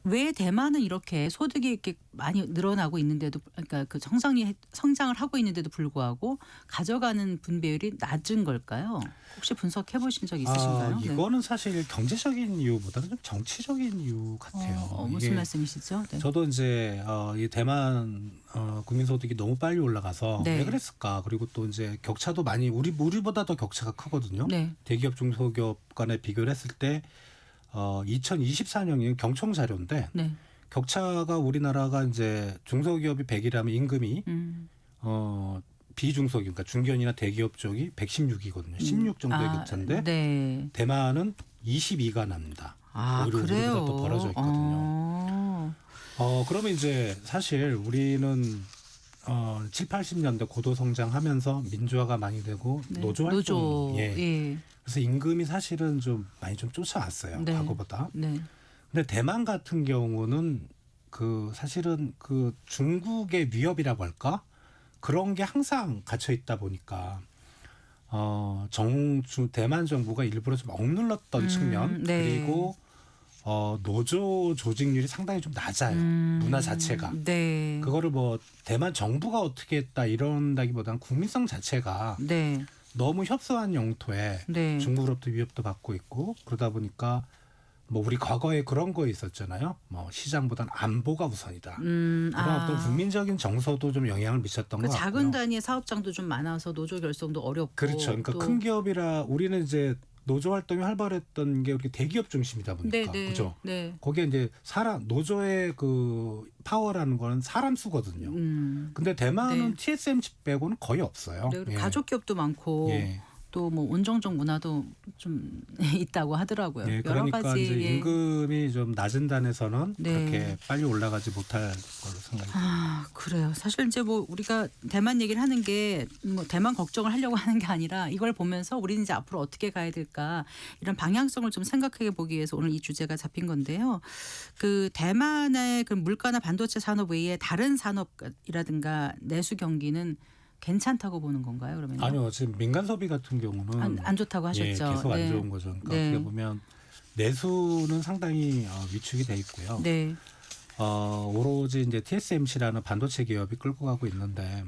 왜 대만은 이렇게 소득이 이렇게 많이 늘어나고 있는데도 그러니까 그 성장을 하고 있는데도 불구하고 가져가는 분배율이 낮은 걸까요? 혹시 분석해 보신 적 있으신가요? 네. 이거는 사실 경제적인 이유보다는 좀 정치적인 이유 같아요. 무슨 이게 말씀이시죠? 네. 저도 이제 이 대만 국민 소득이 너무 빨리 올라가서 네. 왜 그랬을까? 그리고 또 이제 격차도 많이 우리보다 더 격차가 크거든요. 네. 대기업 중소기업 간에 비교를 했을 때 2024년이 경총 자료인데 네. 격차가 우리나라가 이제 중소기업이 100이라면 임금이 비중소기업 그러니까 중견이나 대기업 쪽이 116이거든요. 16 정도의 격차인데 네. 대만은 22가 납니다. 아, 오히려 우리보다 그래요. 더 벌어져 있거든요. 그러면 이제 사실 우리는 7, 80년대 고도 성장하면서 민주화가 많이 되고 네. 노조 활동 예. 그래서 임금이 사실은 좀 많이 좀 쫓아왔어요. 네. 과거보다. 네. 근데 대만 같은 경우는 그 사실은 그 중국의 위협이라고 할까? 그런 게 항상 갇혀 있다 보니까 대만 정부가 일부러 좀 억눌렀던 측면 네. 그리고 노조 조직률이 상당히 좀 낮아요. 문화 자체가. 네. 그거를 뭐 대만 정부가 어떻게 했다 이런다기보다는 국민성 자체가 네. 너무 협소한 영토에 네. 중국으로부터 위협도 받고 있고 그러다 보니까 뭐 우리 과거에 그런 거 있었잖아요. 뭐 시장보다는 안보가 우선이다. 그런 어떤 국민적인 정서도 좀 영향을 미쳤던 그 것 같고요. 작은 단위의 사업장도 좀 많아서 노조 결성도 어렵고 그렇죠. 그러니까 또 큰 기업이라 우리는 이제 노조 활동이 활발했던 게 이렇게 대기업 중심이다 보니까 네, 그죠. 네. 거기에 이제 노조의 그 파워라는 거는 사람 수거든요. 근데 대만은 네. TSMC 빼고는 거의 없어요. 네, 그리고 예. 가족 기업도 많고 예. 또 뭐 온정적 문화도 좀 있다고 하더라고요. 예, 여러 그러니까 가지 이제 임금이 좀 낮은 단에서는 네. 그렇게 빨리 올라가지 못할 걸로 생각이 듭니다. 아, 그래요. 사실 이제 뭐 우리가 대만 얘기를 하는 게 뭐 대만 걱정을 하려고 하는 게 아니라 이걸 보면서 우리는 이제 앞으로 어떻게 가야 될까 이런 방향성을 좀 생각해 보기 위해서 오늘 이 주제가 잡힌 건데요. 그 대만의 그 물가나 반도체 산업 외에 다른 산업이라든가 내수 경기는 괜찮다고 보는 건가요? 그러면 아니요, 지금 민간 소비 같은 경우는 안 좋다고 하셨죠. 예, 계속 네. 안 좋은 거죠. 그러니까 네. 어떻게 보면 내수는 상당히 위축이 돼 있고요. 네. 오로지 이제 TSMC라는 반도체 기업이 끌고 가고 있는데,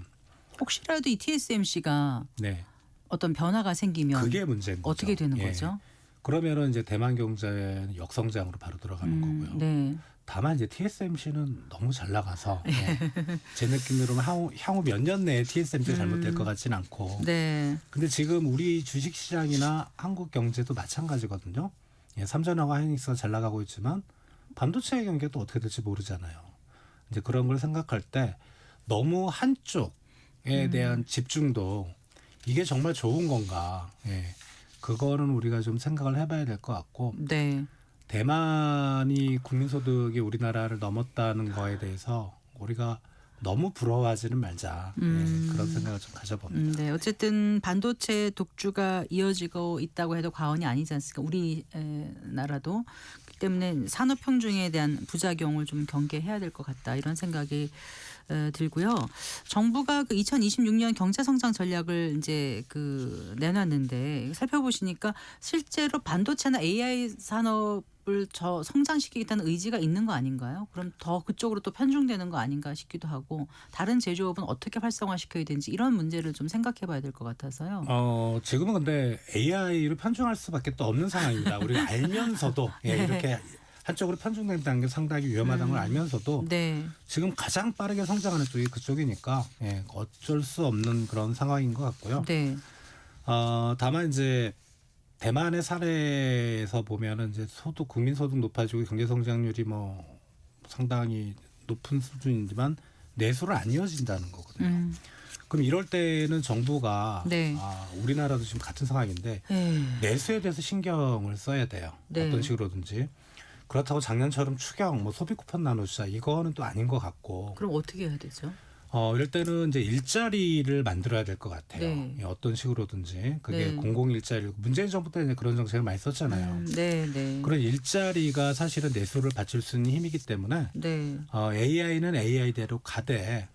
혹시라도 이 TSMC가 네, 어떤 변화가 생기면 그게 문제인 거죠. 어떻게 되는 예. 거죠? 그러면은 이제 대만 경제는 역성장으로 바로 들어가는 거고요. 네. 다만 이제 TSMC는 너무 잘 나가서 제 느낌으로는 향후 몇 년 내에 TSMC 가 잘못될 것 같지는 않고. 네. 근데 지금 우리 주식시장이나 한국 경제도 마찬가지거든요. 예, 삼전하고 하이닉스가 잘 나가고 있지만 반도체 경기가 또 어떻게 될지 모르잖아요. 이제 그런 걸 생각할 때 너무 한쪽에 대한 집중도 이게 정말 좋은 건가. 예, 그거는 우리가 좀 생각을 해봐야 될 것 같고. 네. 대만이 국민소득이 우리나라를 넘었다는 거에 대해서 우리가 너무 부러워하지는 말자. 예, 그런 생각을 좀 가져봅니다. 네, 어쨌든 반도체 독주가 이어지고 있다고 해도 과언이 아니지 않습니까? 우리 나라도 그렇기 때문에 산업 평중에 대한 부작용을 좀 경계해야 될 것 같다 이런 생각이 들고요. 정부가 그 2026년 경제 성장 전략을 이제 그 내놨는데 살펴보시니까 실제로 반도체나 AI 산업을 성장시키겠다는 의지가 있는 거 아닌가요? 그럼 더 그쪽으로 또 편중되는 거 아닌가 싶기도 하고 다른 제조업은 어떻게 활성화시켜야 되는지 이런 문제를 좀 생각해봐야 될 것 같아서요. 지금은 근데 AI를 편중할 수밖에 또 없는 상황입니다. 우리가 알면서도 네. 이렇게 한쪽으로 편중된다는 게 상당히 위험하다는 걸 알면서도 네. 지금 가장 빠르게 성장하는 쪽이 그쪽이니까 어쩔 수 없는 그런 상황인 것 같고요. 네. 다만 이제 대만의 사례에서 보면은 이제 국민 소득 높아지고 경제 성장률이 뭐 상당히 높은 수준이지만 내수를 안 이어진다는 거거든요. 그럼 이럴 때는 정부가 네. 우리나라도 지금 같은 상황인데 내수에 대해서 신경을 써야 돼요. 네. 어떤 식으로든지. 그렇다고 작년처럼 추경, 뭐 소비 쿠폰 나눠주자 이거는 또 아닌 것 같고. 그럼 어떻게 해야 되죠? 이럴 때는 이제 일자리를 만들어야 될 것 같아요. 네. 어떤 식으로든지 그게 네. 공공 일자리. 문재인 정부 때 이제 그런 정책을 많이 썼잖아요. 네, 네. 그런 일자리가 사실은 내수를 받칠 수 있는 힘이기 때문에 네. AI는 AI대로 가되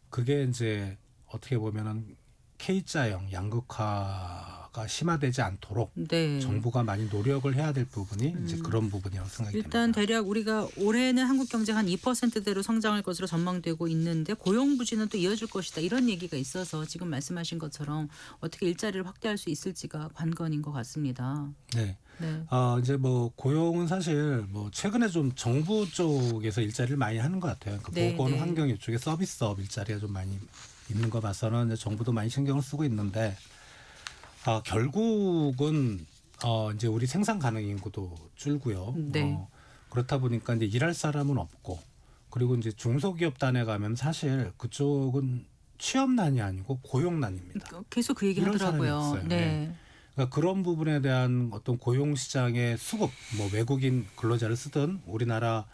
그게 이제 어떻게 보면은 K자형 양극화가 심화되지 않도록 네. 정부가 많이 노력을 해야 될 부분이 이제 그런 부분이라고 생각이 일단 됩니다. 대략 우리가 올해는 한국 경제가 한 2%대로 성장할 것으로 전망되고 있는데 고용 부진은 또 이어질 것이다. 이런 얘기가 있어서 지금 말씀하신 것처럼 어떻게 일자리를 확대할 수 있을지가 관건인 것 같습니다. 네. 네. 이제 뭐 고용은 사실 뭐 최근에 좀 정부 쪽에서 일자리를 많이 하는 것 같아요. 그러니까 네, 보건 네. 환경 이쪽에 서비스업 일자리가 좀 많이 있는 거 봐서는 이제 정부도 많이 신경을 쓰고 있는데 결국은 이제 우리 생산 가능 인구도 줄고요. 네. 그렇다 보니까 이제 일할 사람은 없고 그리고 이제 중소기업 단에 가면 사실 그쪽은 취업난이 아니고 고용난입니다. 계속 그 얘기 이런 하더라고요. 사람이 없어요. 네. 그러니까 그런 부분에 대한 어떤 고용 시장의 수급, 뭐 외국인 근로자를 쓰든 우리나라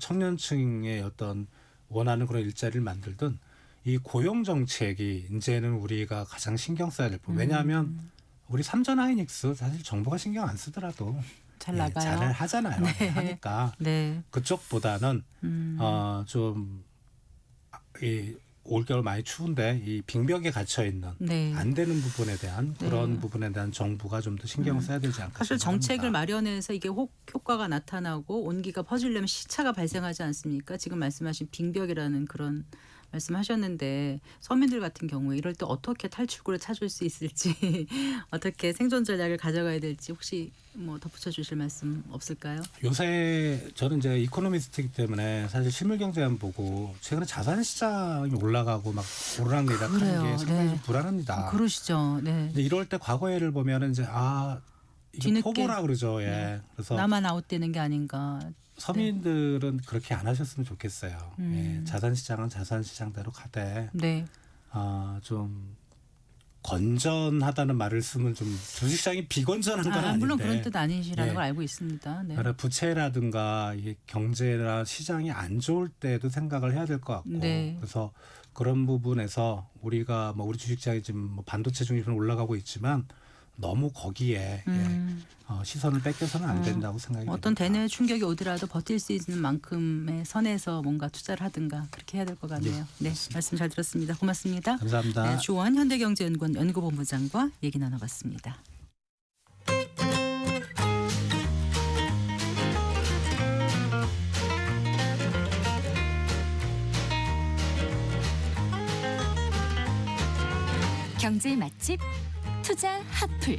청년층의 어떤 원하는 그런 일자리를 만들든 이 고용 정책이 이제는 우리가 가장 신경 써야 될 부분. 왜냐하면 우리 삼전 하이닉스 사실 정부가 신경 안 쓰더라도 잘 나가요. 잘 하잖아요. 네. 하니까 네. 그쪽보다는 좀 올겨울 많이 추운데 이 빙벽에 갇혀 있는 네. 안 되는 부분에 대한 그런 부분에 대한 정부가 좀 더 신경을 써야 되지 않을까 사실 정책을 생각합니다. 마련해서 이게 효과가 나타나고 온기가 퍼지려면 시차가 발생하지 않습니까? 지금 말씀하신 빙벽이라는 그런 말씀하셨는데 서민들 같은 경우에 이럴 때 어떻게 탈출구를 찾을 수 있을지 어떻게 생존 전략을 가져가야 될지 혹시 뭐 덧붙여 주실 말씀 없을까요? 요새 저는 이제 이코노미스트이기 때문에 사실 실물 경제만 보고 최근에 자산 시장이 올라가고 막 오르락내리락 하는 그래요. 게 상당히 네. 좀 불안합니다. 그러시죠. 네. 근데 이럴 때 과거에를 보면은 이제 이게 뒤늦게. 포보라 그러죠. 예. 네. 그래서 나만 아웃되는 게 아닌가. 서민들은 그렇게 안 하셨으면 좋겠어요. 예. 자산 시장은 자산 시장대로 가되 네. 좀 건전하다는 말을 쓰면 좀 주식시장이 비건전한 건 아닌데. 물론 그런 뜻 아니시라는 네. 걸 알고 있습니다. 네. 그러나 부채라든가 이게 경제나 시장이 안 좋을 때도 생각을 해야 될 것 같고 네. 그래서 그런 부분에서 우리가 뭐 우리 주식시장이 지금 뭐 반도체 중심으로 올라가고 있지만 너무 거기에 시선을 뺏겨서는 안 된다고 생각이 어떤 됩니다. 대내 충격이 오더라도 버틸 수 있는 만큼의 선에서 뭔가 투자를 하든가 그렇게 해야 될 것 같네요. 네, 말씀 잘 들었습니다. 고맙습니다. 감사합니다. 네, 조원 현대경제연구원 연구본부장과 얘기 나눠봤습니다. 경제 맛집 투자 핫플.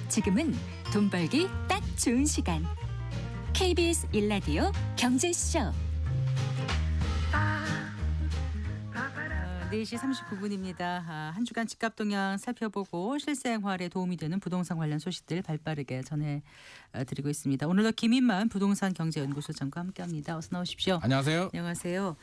지금은 돈 벌기 딱 좋은 시간. KBS 1라디오 경제쇼. 4시 39분입니다. 한 주간 집값 동향 살펴보고 실생활에 도움이 되는 부동산 관련 소식들 발빠르게 전해드리고 있습니다. 오늘도 김인만 부동산 경제연구소장과 함께합니다. 어서 나오십시오. 안녕하세요. 안녕하세요.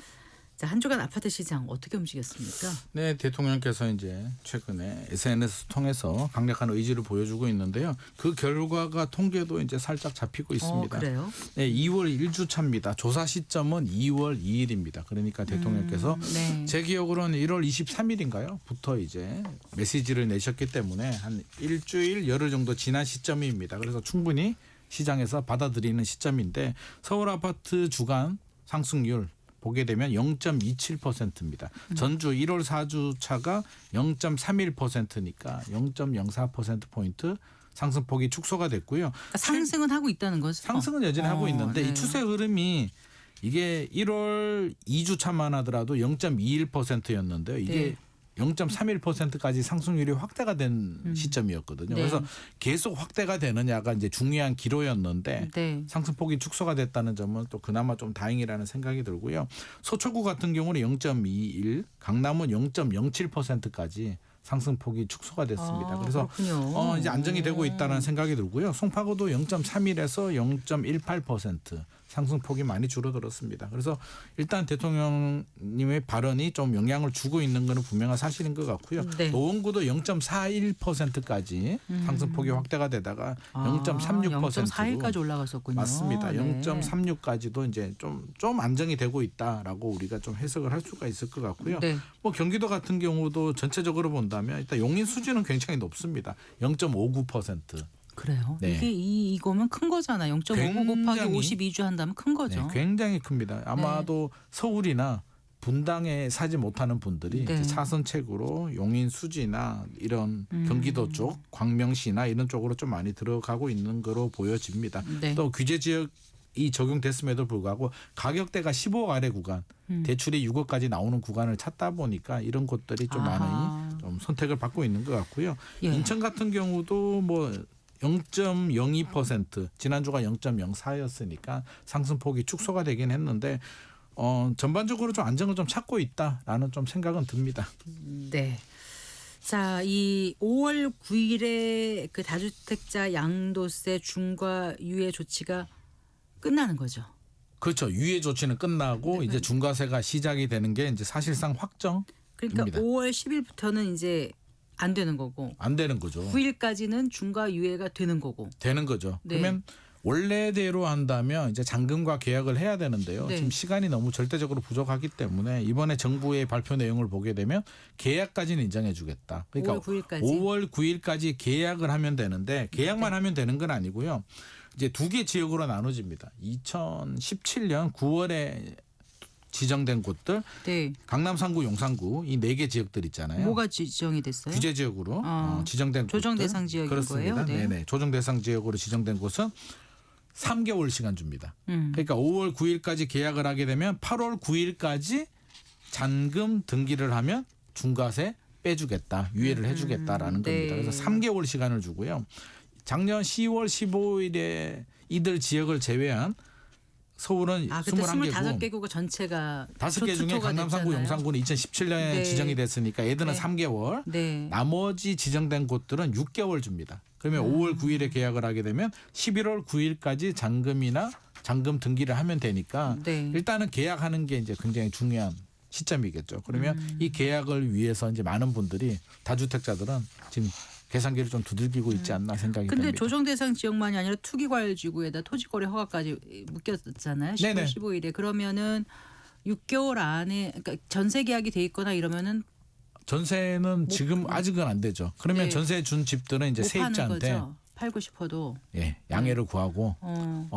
자, 한 주간 아파트 시장 어떻게 움직였습니까? 네, 대통령께서 이제 최근에 SNS 통해서 강력한 의지를 보여주고 있는데요. 그 결과가 통계도 이제 살짝 잡히고 있습니다. 그래요? 네, 2월 1주 차입니다. 조사 시점은 2월 2일입니다. 그러니까 대통령께서 네. 제 기억으로는 1월 23일인가요? 부터 이제 메시지를 내셨기 때문에 한 일주일 열흘 정도 지난 시점입니다. 그래서 충분히 시장에서 받아들이는 시점인데 서울 아파트 주간 상승률 보게 되면 0.27%입니다. 전주 1월 4주차가 0.31%니까 0.04%포인트 상승폭이 축소가 됐고요. 그러니까 상승은 하고 있다는 거죠. 상승은 여전히 하고 있는데 네. 이 추세 흐름이 이게 1월 2주차만 하더라도 0.21%였는데요. 이게 네. 0.31%까지 상승률이 확대가 된 시점이었거든요. 네. 그래서 계속 확대가 되느냐가 이제 중요한 기로였는데 네. 상승폭이 축소가 됐다는 점은 또 그나마 좀 다행이라는 생각이 들고요. 서초구 같은 경우는 0.21, 강남은 0.07%까지 상승폭이 축소가 됐습니다. 아, 그래서 그렇군요. 이제 안정이 되고 있다는 생각이 들고요. 송파구도 0.31에서 0.18% 상승폭이 많이 줄어들었습니다. 그래서 일단 대통령님의 발언이 좀 영향을 주고 있는 것은 분명한 사실인 것 같고요. 네. 노원구도 0.41%까지 상승폭이 확대가 되다가 0.36%로 0.41까지 올라갔었군요. 맞습니다. 네. 0.36까지도 이제 좀 안정이 되고 있다라고 우리가 좀 해석을 할 수가 있을 것 같고요. 네. 뭐 경기도 같은 경우도 전체적으로 본다면 일단 용인 수준은 굉장히 높습니다. 0.59%. 그래요. 네. 이게 이거면 큰 거잖아요. 0.59 곱하기 굉장히- 52주 한다면 큰 거죠. 네, 굉장히 큽니다. 아마도 서울이나 분당에 사지 못하는 분들이 네. 이제 차선책으로 용인 수지나 이런 경기도 쪽, 광명시나 이런 쪽으로 좀 많이 들어가고 있는 거로 보여집니다. 네. 또 규제 지역이 적용됐음에도 불구하고 가격대가 15억 아래 구간, 대출이 6억까지 나오는 구간을 찾다 보니까 이런 곳들이 좀 아하. 많이 좀 선택을 받고 있는 것 같고요. 예. 인천 같은 경우도 뭐 0.02% 지난주가 0.04였으니까 상승폭이 축소가 되긴 했는데 전반적으로 좀 안정을 좀 찾고 있다라는 좀 생각은 듭니다. 네. 자, 이 5월 9일에 그 다주택자 양도세 중과 유예 조치가 끝나는 거죠. 그렇죠. 유예 조치는 끝나고 이제 중과세가 시작이 되는 게 이제 사실상 확정입니다. 그러니까 5월 10일부터는 이제 안 되는 거고 안 되는 거죠. 9일까지는 중과 유예가 되는 거고. 되는 거죠. 네. 그러면 원래대로 한다면 이제 잔금과 계약을 해야 되는데요. 네. 지금 시간이 너무 절대적으로 부족하기 때문에 이번에 정부의 발표 내용을 보게 되면 계약까지는 인정해 주겠다. 그러니까 5월 9일까지 계약을 하면 되는데 계약만 네. 하면 되는 건 아니고요. 이제 두 개 지역으로 나눠집니다. 2017년 9월에 지정된 곳들 네. 강남 3구, 용산구 이 네 개 지역들 있잖아요. 뭐가 지정이 됐어요? 규제 지역으로 지정된 조정 곳들. 대상 지역인 그렇습니다. 거예요? 네. 네네. 조정 대상 지역으로 지정된 곳은 3개월 시간 줍니다. 음. 그러니까 5월 9일까지 계약을 하게 되면 8월 9일까지 잔금 등기를 하면 중과세 빼주겠다, 유예를 해주겠다라는 네. 겁니다. 그래서 3개월 시간을 주고요. 작년 10월 15일에 이들 지역을 제외한 서울은 그때 21개국 25개국 전체가 5개 중에 투표가 강남 3구, 됐잖아요. 용산구는 2017년에 네. 지정이 됐으니까 얘들은 네. 3개월. 네. 나머지 지정된 곳들은 6개월 줍니다. 그러면 5월 9일에 계약을 하게 되면 11월 9일까지 잔금 등기를 하면 되니까 네. 일단은 계약하는 게 이제 굉장히 중요한 시점이겠죠. 그러면 이 계약을 위해서 이제 많은 분들이 다주택자들은 지금 계산기를 좀 두들기고 있지 않나 생각이 근데 됩니다. 조정 대상 지역만이 아니라 투기과열지구에다 토지거래 허가까지 묶였잖아요. 10월 네네. 15일에. 그러면은 6개월 안에 그러니까 전세 계약이 돼 있거나 이러면은 전세는 지금 아직은 안 되죠. 그러면 네. 전세 준 집들은 이제 못 파는 세입자한테 거죠. 팔고 싶어도. 예, 양해를 구하고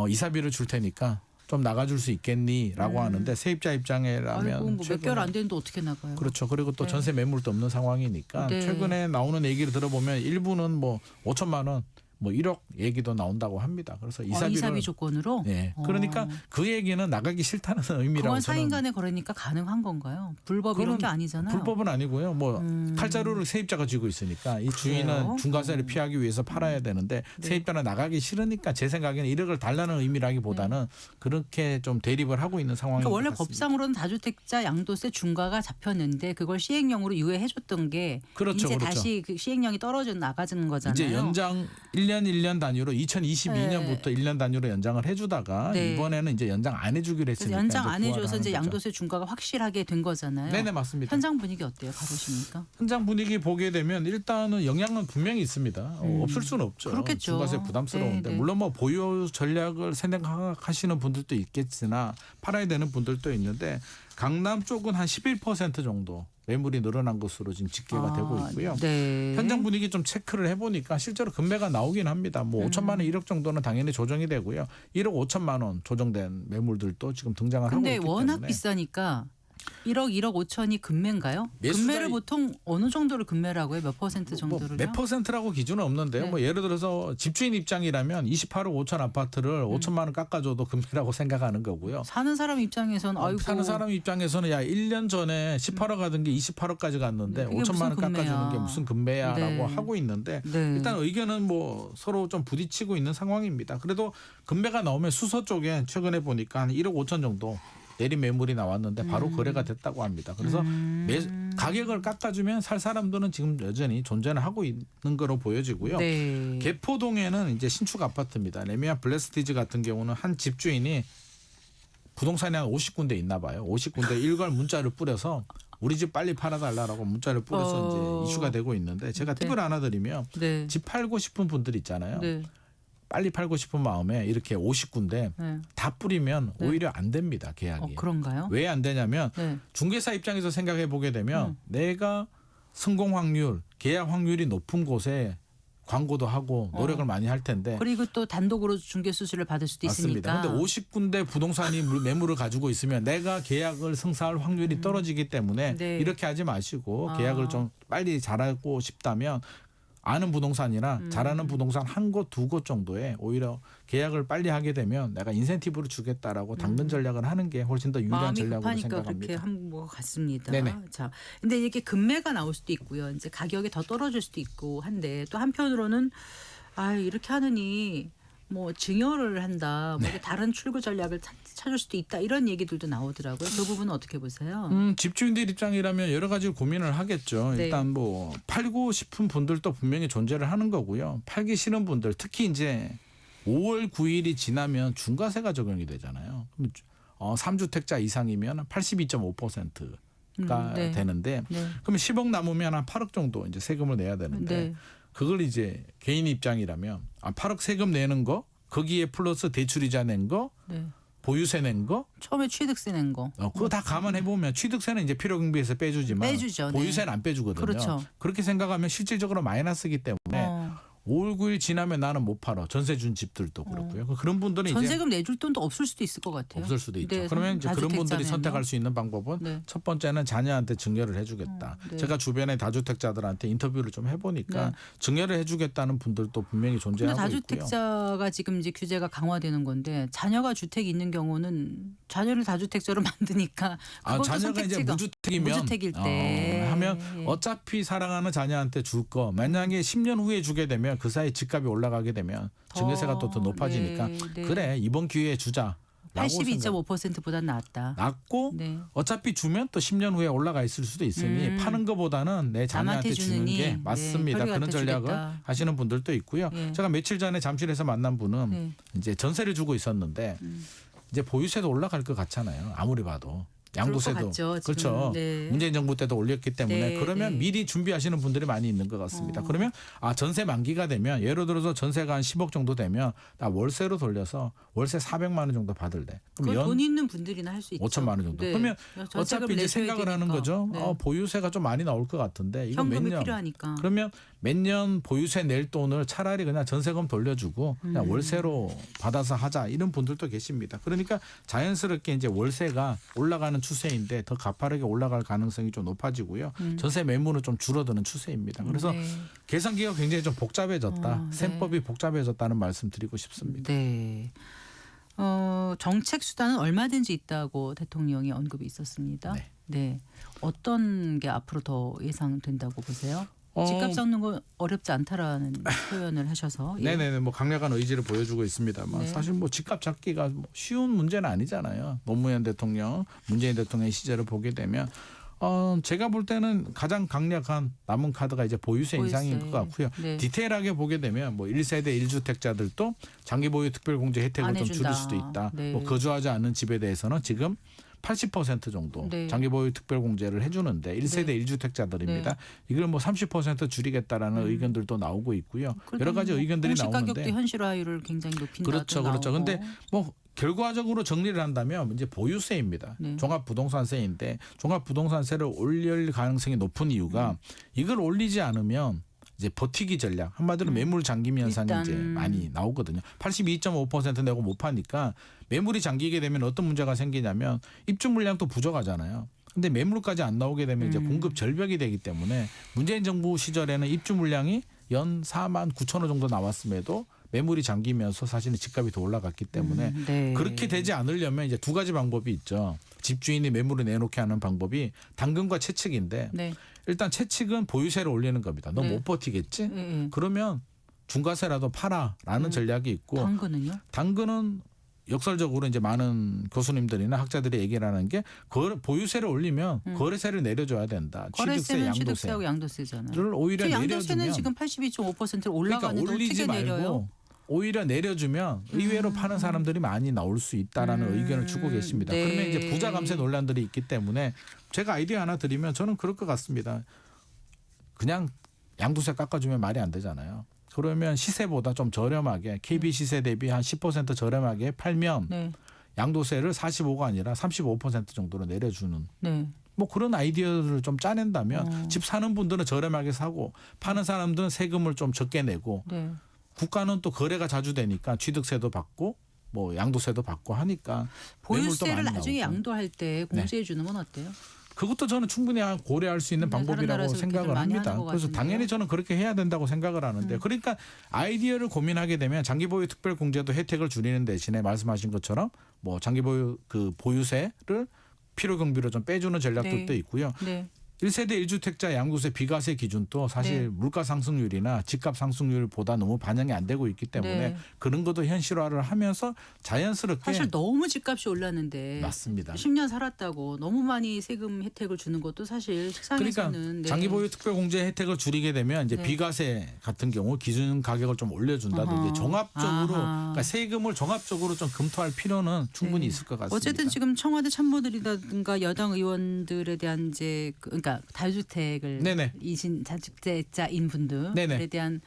이사비를 줄 테니까 좀 나가줄 수 있겠니라고 하는데 세입자 입장이라면 아이고 뭐 몇 개월 안 되는데 어떻게 나가요? 그렇죠. 그리고 또 네. 전세 매물도 없는 상황이니까 네. 최근에 나오는 얘기를 들어보면 일부는 뭐 5천만 원, 뭐 1억 얘기도 나온다고 합니다. 그래서 이사비를 이사비 조건으로. 네. 그러니까 그 얘기는 나가기 싫다는 의미라고 그건 저는. 사인간에 거래니까 가능한 건가요? 불법 이런 게 아니잖아요. 불법은 아니고요. 뭐 칼자루를 세입자가 쥐고 있으니까 이 주인은 그래요? 중과세를 피하기 위해서 팔아야 되는데 네. 세입자는 나가기 싫으니까 제 생각에는 1억을 달라는 의미라기보다는 그렇게 좀 대립을 하고 있는 상황인 그러니까 것 원래 같습니다. 법상으로는 다주택자 양도세 중과가 잡혔는데 그걸 시행령으로 유예해줬던 게 그렇죠, 이제 그렇죠. 다시 그 시행령이 떨어져 나가는 거잖아요. 이제 연장 1년 단위로 2022년부터 1년 단위로 연장을 해주다가 네. 이번에는 이제 연장 안 해주기로 그래서 했으니까 연장 이제 안 해줘서 부활하는 이제 거죠. 양도세 중과가 확실하게 된 거잖아요. 네네 맞습니다. 현장 분위기 어때요? 가보시니까. 현장 분위기 보게 되면 일단은 영향은 분명히 있습니다. 없을 수는 없죠. 그렇겠죠. 중과세 부담스러운데 네, 네. 물론 뭐 보유 전략을 생각하시는 분들도 있겠으나 팔아야 되는 분들도 있는데 강남 쪽은 한 11% 정도 매물이 늘어난 것으로 지금 집계가 되고 있고요. 네. 현장 분위기 좀 체크를 해보니까 실제로 금매가 나오긴 합니다. 뭐 5천만 원, 1억 정도는 당연히 조정이 되고요. 1억 5천만 원 조정된 매물들도 지금 등장을 하고 근데 있기 워낙 때문에. 비싸니까 1억 5천이 금매인가요? 매수가 금매를 보통 어느 정도를 금매라고 해요? 몇 퍼센트 정도를요? 몇 퍼센트라고 기준은 없는데요. 네. 뭐 예를 들어서 집주인 입장이라면 28억 5천 아파트를 5천만 원 깎아줘도 금매라고 생각하는 거고요. 사는 사람 입장에서는 아이고 사는 사람 입장에서는 야 1년 전에 18억 하던 게 28억까지 갔는데 그게 5천만 원 무슨 금매야. 깎아주는 게 무슨 금매야라고 네. 하고 있는데 네. 일단 의견은 뭐 서로 좀 부딪히고 있는 상황입니다. 그래도 금매가 나오면 수서 쪽에 최근에 보니까 한 1억 5천 정도 내린 매물이 나왔는데 바로 거래가 됐다고 합니다. 그래서 가격을 깎아주면 살 사람들은 지금 여전히 존재는 하고 있는 거로 보여지고요. 네. 개포동에는 이제 신축 아파트입니다. 레미안 블레스티즈 같은 경우는 한 집주인이 부동산이 한 50군데 있나 봐요. 50군데 일괄 문자를 뿌려서 우리 집 빨리 팔아달라고 문자를 뿌려서 이제 이슈가 되고 있는데 제가 팁을 하나 드리면 네. 집 팔고 싶은 분들 있잖아요. 네. 빨리 팔고 싶은 마음에 이렇게 50군데 네. 다 뿌리면 오히려 안 됩니다. 계약이. 그런가요? 왜 안 되냐면 네. 중개사 입장에서 생각해 보게 되면 내가 성공 확률, 계약 확률이 높은 곳에 광고도 하고 노력을 많이 할 텐데 그리고 또 단독으로 중개 수수료를 받을 수도 있으니까. 맞습니다. 그런데 50군데 부동산이 매물을 가지고 있으면 내가 계약을 승사할 확률이 떨어지기 때문에 네. 이렇게 하지 마시고 계약을 좀 빨리 잘하고 싶다면 아는 부동산이나 잘하는 부동산 한 곳, 두 곳 정도에 오히려 계약을 빨리 하게 되면 내가 인센티브를 주겠다라고 당근 전략을 하는 게 훨씬 더 유리한 마음이 전략으로 급하니까 그렇게 생각합니다. 한 것 같습니다. 네네. 자, 근데 이게 금매가 나올 수도 있고요. 이제 가격이 더 떨어질 수도 있고 한데 또 한편으로는 아 이렇게 하느니 뭐 증여를 한다, 뭐 다른 출구 전략을 찾을 수도 있다 이런 얘기들도 나오더라고요. 그 부분은 어떻게 보세요? 집주인들 입장이라면 여러 가지 고민을 하겠죠. 네. 일단 뭐 팔고 싶은 분들도 분명히 존재를 하는 거고요. 팔기 싫은 분들 특히 이제 5월 9일이 지나면 중과세가 적용이 되잖아요. 그럼 3주택자 이상이면 82.5%가 네. 되는데 네. 그러면 10억 남으면 한 8억 정도 이제 세금을 내야 되는데 네. 그걸 이제 개인 입장이라면 8억 세금 내는 거 거기에 플러스 대출이자 낸 거 네. 보유세 낸 거 처음에 취득세 낸 거. 그거 다 감안해 보면 취득세는 이제 필요경비에서 빼주지만 빼주죠. 네. 보유세는 안 빼주거든요. 그렇죠. 그렇게 생각하면 실질적으로 마이너스이기 때문에 5월 9일 지나면 나는 못 팔아. 전세 준 집들도 그렇고요. 그런 분들은 이제 전세금 내줄 돈도 없을 수도 있을 것 같아요. 없을 수도 있죠. 네, 그러면 이제 그런 분들이 다주택자면요. 선택할 수 있는 방법은 네. 첫 번째는 자녀한테 증여를 해주겠다. 네. 제가 주변에 다주택자들한테 인터뷰를 좀 해보니까 네. 증여를 해주겠다는 분들도 분명히 근데 존재하고 있고요. 다주택자가 지금 이제 규제가 강화되는 건데 자녀가 주택이 있는 경우는 자녀를 다주택자로 만드니까 그것도 자녀가 이제 선택지가 무주택이면 무주택일 때 하면 예. 어차피 사랑하는 자녀한테 줄 거 만약에 10년 후에 주게 되면 그 사이 집값이 올라가게 되면 증여세가 또 더 높아지니까 네, 네. 그래 이번 기회에 주자. 82.5%보다 낫다. 낮고 네. 어차피 주면 또 10년 후에 올라가 있을 수도 있으니 파는 것보다는 내 자녀한테 남한테 주는 주느니, 게 네, 맞습니다. 혈이 그런 갖다 전략을 주겠다. 하시는 분들도 있고요. 네. 제가 며칠 전에 잠실에서 만난 분은 네. 이제 전세를 주고 있었는데 이제 보유세도 올라갈 것 같잖아요. 아무리 봐도. 양도세도 그럴 것 같죠, 지금. 그렇죠. 네. 문재인 정부 때도 올렸기 때문에 네, 그러면 네. 미리 준비하시는 분들이 많이 있는 것 같습니다. 그러면 전세 만기가 되면 예를 들어서 전세가 한 10억 정도 되면 나 월세로 돌려서 월세 400만 원 정도 받을래. 그걸 그럼 돈 있는 분들이나 할 수 있죠. 5천만 원 정도. 네. 그러면 전세금 어차피 이제 내셔야 생각을 하는 되니까. 거죠. 네. 보유세가 좀 많이 나올 것 같은데 이거 몇 현금이 년? 필요하니까. 그러면 몇 년 보유세 낼 돈을 차라리 그냥 전세금 돌려주고 그냥 월세로 받아서 하자 이런 분들도 계십니다. 그러니까 자연스럽게 이제 월세가 올라가는 추세인데 더 가파르게 올라갈 가능성이 좀 높아지고요. 전세 매물은 좀 줄어드는 추세입니다. 그래서 네. 계산기가 굉장히 좀 복잡해졌다. 네. 셈법이 복잡해졌다는 말씀 드리고 싶습니다. 네. 정책 수단은 얼마든지 있다고 대통령이 언급이 있었습니다. 네. 네. 어떤 게 앞으로 더 예상된다고 보세요? 어, 집값 잡는 건 어렵지 않다라는 표현을 하셔서. 예. 네네네 뭐 강력한 의지를 보여주고 있습니다만 네. 사실 뭐 집값 잡기가 뭐 쉬운 문제는 아니잖아요. 노무현 대통령, 문재인 대통령의 시절을 보게 되면 제가 볼 때는 가장 강력한 남은 카드가 이제 보유세 인상인 것 같고요. 네. 디테일하게 보게 되면 뭐 1세대 1주택자들도 장기 보유 특별공제 혜택을 안 좀 해준다. 줄일 수도 있다. 네. 뭐 거주하지 않는 집에 대해서는 지금 80% 정도 네. 장기 보유 특별공제를 해주는데 1세대 네. 1주택자들입니다. 이걸 뭐 30% 줄이겠다라는 의견들도 나오고 있고요. 여러 가지 의견들이 공시 나오는데 가격도 현실화율을 굉장히 높인다. 그렇죠, 그렇죠. 근데 뭐 결과적으로 정리를 한다면 이제 보유세입니다. 네. 종합부동산세인데 종합부동산세를 올릴 가능성이 높은 이유가 이걸 올리지 않으면 이제 버티기 전략 한마디로 매물 잠김 현상이 일단 이제 많이 나오거든요. 82.5% 내고 못 파니까 매물이 잠기게 되면 어떤 문제가 생기냐면 입주 물량도 부족하잖아요. 근데 매물까지 안 나오게 되면 이제 공급 절벽이 되기 때문에 문재인 정부 시절에는 입주 물량이 연 4만 9천 호 정도 나왔음에도 매물이 잠기면서 사실은 집값이 더 올라갔기 때문에 네. 그렇게 되지 않으려면 이제 두 가지 방법이 있죠. 집주인이 매물을 내놓게 하는 방법이 당근과 채찍인데 네. 일단 채찍은 보유세를 올리는 겁니다. 너 네. 못 버티겠지? 네. 그러면 중과세라도 팔아라는 전략이 있고 당근은요? 당근은 역설적으로 이제 많은 교수님들이나 학자들이 얘기를 하는 게 보유세를 올리면 거래세를 내려줘야 된다. 취득세, 거래세는 양도세를 취득세하고 양도세잖아요. 오히려 양도세는 내려주면 지금 82.5% 그러니까 올라가는데 올리지 어떻게 내려요? 말고 오히려 내려주면 의외로 파는 사람들이 많이 나올 수 있다라는 의견을 주고 계십니다. 네. 그러면 이제 부자 감세 논란들이 있기 때문에 제가 아이디어 하나 드리면 저는 그럴 것 같습니다. 그냥 양도세 깎아주면 말이 안 되잖아요. 그러면 시세보다 좀 저렴하게 KB 시세 대비 한 10% 저렴하게 팔면 네. 양도세를 45가 아니라 35% 정도로 내려주는 네. 뭐 그런 아이디어를 좀 짜낸다면 집 사는 분들은 저렴하게 사고 파는 사람들은 세금을 좀 적게 내고 네. 국가는 또 거래가 자주 되니까 취득세도 받고 뭐 양도세도 받고 하니까 매물도 보유세를 많이 나중에 나오고. 양도할 때 공제해 주는 건 어때요? 그것도 저는 충분히 고려할 수 있는 다른 방법이라고 나라에서 생각을 그렇게들 많이 합니다. 하는 것 그래서 같은데요. 당연히 저는 그렇게 해야 된다고 생각을 하는데 그러니까 아이디어를 고민하게 되면 장기보유 특별공제도 혜택을 줄이는 대신에 말씀하신 것처럼 뭐 장기보유 그 보유세를 필요경비로 좀 빼주는 전략들도 네. 있고요. 네. 1세대 1주택자 양도세 비과세 기준도 사실 네. 물가 상승률이나 집값 상승률보다 너무 반영이 안 되고 있기 때문에 네. 그런 것도 현실화를 하면서 자연스럽게 사실 너무 집값이 올랐는데 맞습니다. 10년 살았다고 너무 많이 세금 혜택을 주는 것도 사실 그러니까 식상해서는 장기보유 특별공제 혜택을 줄이게 되면 이제 네. 비과세 같은 경우 기준 가격을 좀 올려준다든지 어허. 종합적으로 아하. 그러니까 세금을 종합적으로 좀 검토할 필요는 충분히 네. 있을 것 같습니다. 어쨌든 지금 청와대 참모들이라든가 여당 의원들에 대한 이제 그러니까 다주택을 네네. 이신 다주택자인 분들에 네네. 대한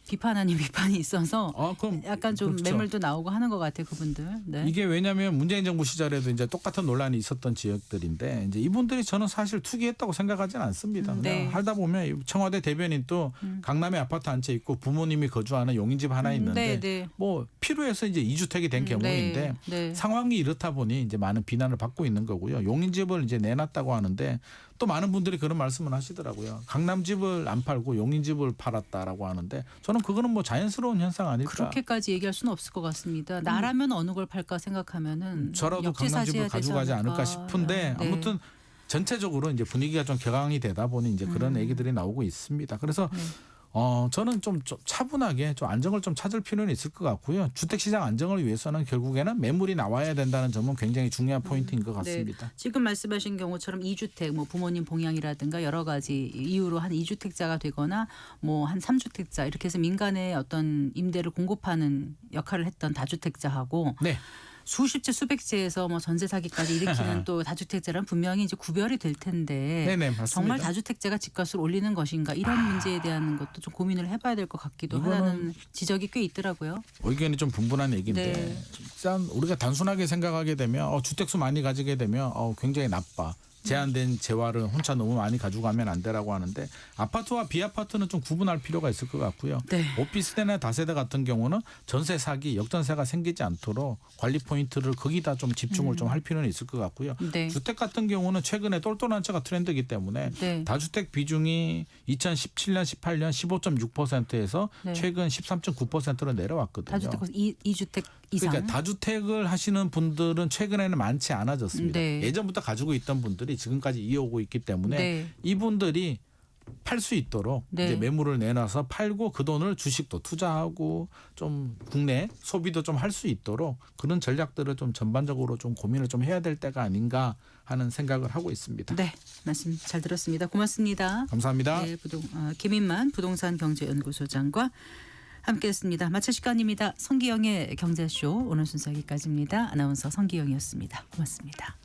비판 아닌 비판이 있어서 그럼 약간 좀 그렇죠. 매물도 나오고 하는 것 같아요, 그분들. 네. 이게 왜냐하면 문재인 정부 시절에도 이제 똑같은 논란이 있었던 지역들인데 이제 이분들이 저는 사실 투기했다고 생각하지는 않습니다. 그냥 네. 하다 보면 청와대 대변인 또 강남에 아파트 한 채 있고 부모님이 거주하는 용인집 하나 있는데 네, 네. 뭐 필요해서 이제 2주택이 된 경우인데 네. 상황이 이렇다 보니 이제 많은 비난을 받고 있는 거고요. 용인집을 이제 내놨다고 하는데 또 많은 분들이 그런 말씀을 하시더라고요. 강남집을 안 팔고 용인집을 팔았다라고 하는데 저는 그거는 뭐 자연스러운 현상 아닐까. 그렇게까지 얘기할 수는 없을 것 같습니다. 나라면 어느 걸 팔까 생각하면은 저라도 역지사지해야 강남집을 가져가지 되지 않을까 싶은데 네. 아무튼 전체적으로 이제 분위기가 좀 격앙이 되다 보니 이제 그런 얘기들이 나오고 있습니다. 그래서 저는 좀 차분하게 좀 안정을 좀 찾을 필요는 있을 것 같고요. 주택시장 안정을 위해서는 결국에는 매물이 나와야 된다는 점은 굉장히 중요한 포인트인 것 같습니다. 네. 지금 말씀하신 경우처럼 2주택, 뭐 부모님 봉양이라든가 여러 가지 이유로 한 2주택자가 되거나 뭐 한 3주택자 이렇게 해서 민간에 어떤 임대를 공급하는 역할을 했던 다주택자하고 네. 수십 채 수백 채에서 뭐 전세 사기까지 일으키는 또 다주택자랑 분명히 이제 구별이 될 텐데 네네, 맞습니다. 정말 다주택자가 집값을 올리는 것인가 이런 문제에 대한 것도 좀 고민을 해봐야 될 것 같기도 이거는 하다는 지적이 꽤 있더라고요. 의견이 좀 분분한 얘기인데 네. 일단 우리가 단순하게 생각하게 되면 주택수 많이 가지게 되면 굉장히 나빠. 제한된 재화를 혼자 너무 많이 가져가면 안 되라고 하는데 아파트와 비아파트는 좀 구분할 필요가 있을 것 같고요. 네. 오피스텔이나 다세대 같은 경우는 전세 사기, 역전세가 생기지 않도록 관리 포인트를 거기다 좀 집중을 좀 할 필요는 있을 것 같고요. 네. 주택 같은 경우는 최근에 똘똘한 채가 트렌드이기 때문에 네. 다주택 비중이 2017년, 18년 15.6%에서 네. 최근 13.9%로 내려왔거든요. 다주택 2주택 이상. 그러니까 다주택을 하시는 분들은 최근에는 많지 않아졌습니다. 네. 예전부터 가지고 있던 분들이 지금까지 이어오고 있기 때문에 네. 이분들이 팔 수 있도록 네. 이제 매물을 내놔서 팔고 그 돈을 주식도 투자하고 좀 국내 소비도 좀 할 수 있도록 그런 전략들을 좀 전반적으로 좀 고민을 좀 해야 될 때가 아닌가 하는 생각을 하고 있습니다. 네, 말씀 잘 들었습니다. 고맙습니다. 감사합니다. 네, 김인만 부동산 경제연구소장과 함께했습니다. 마칠 시간입니다. 성기영의 경제쇼 오늘 순서 여기까지입니다. 아나운서 성기영이었습니다. 고맙습니다.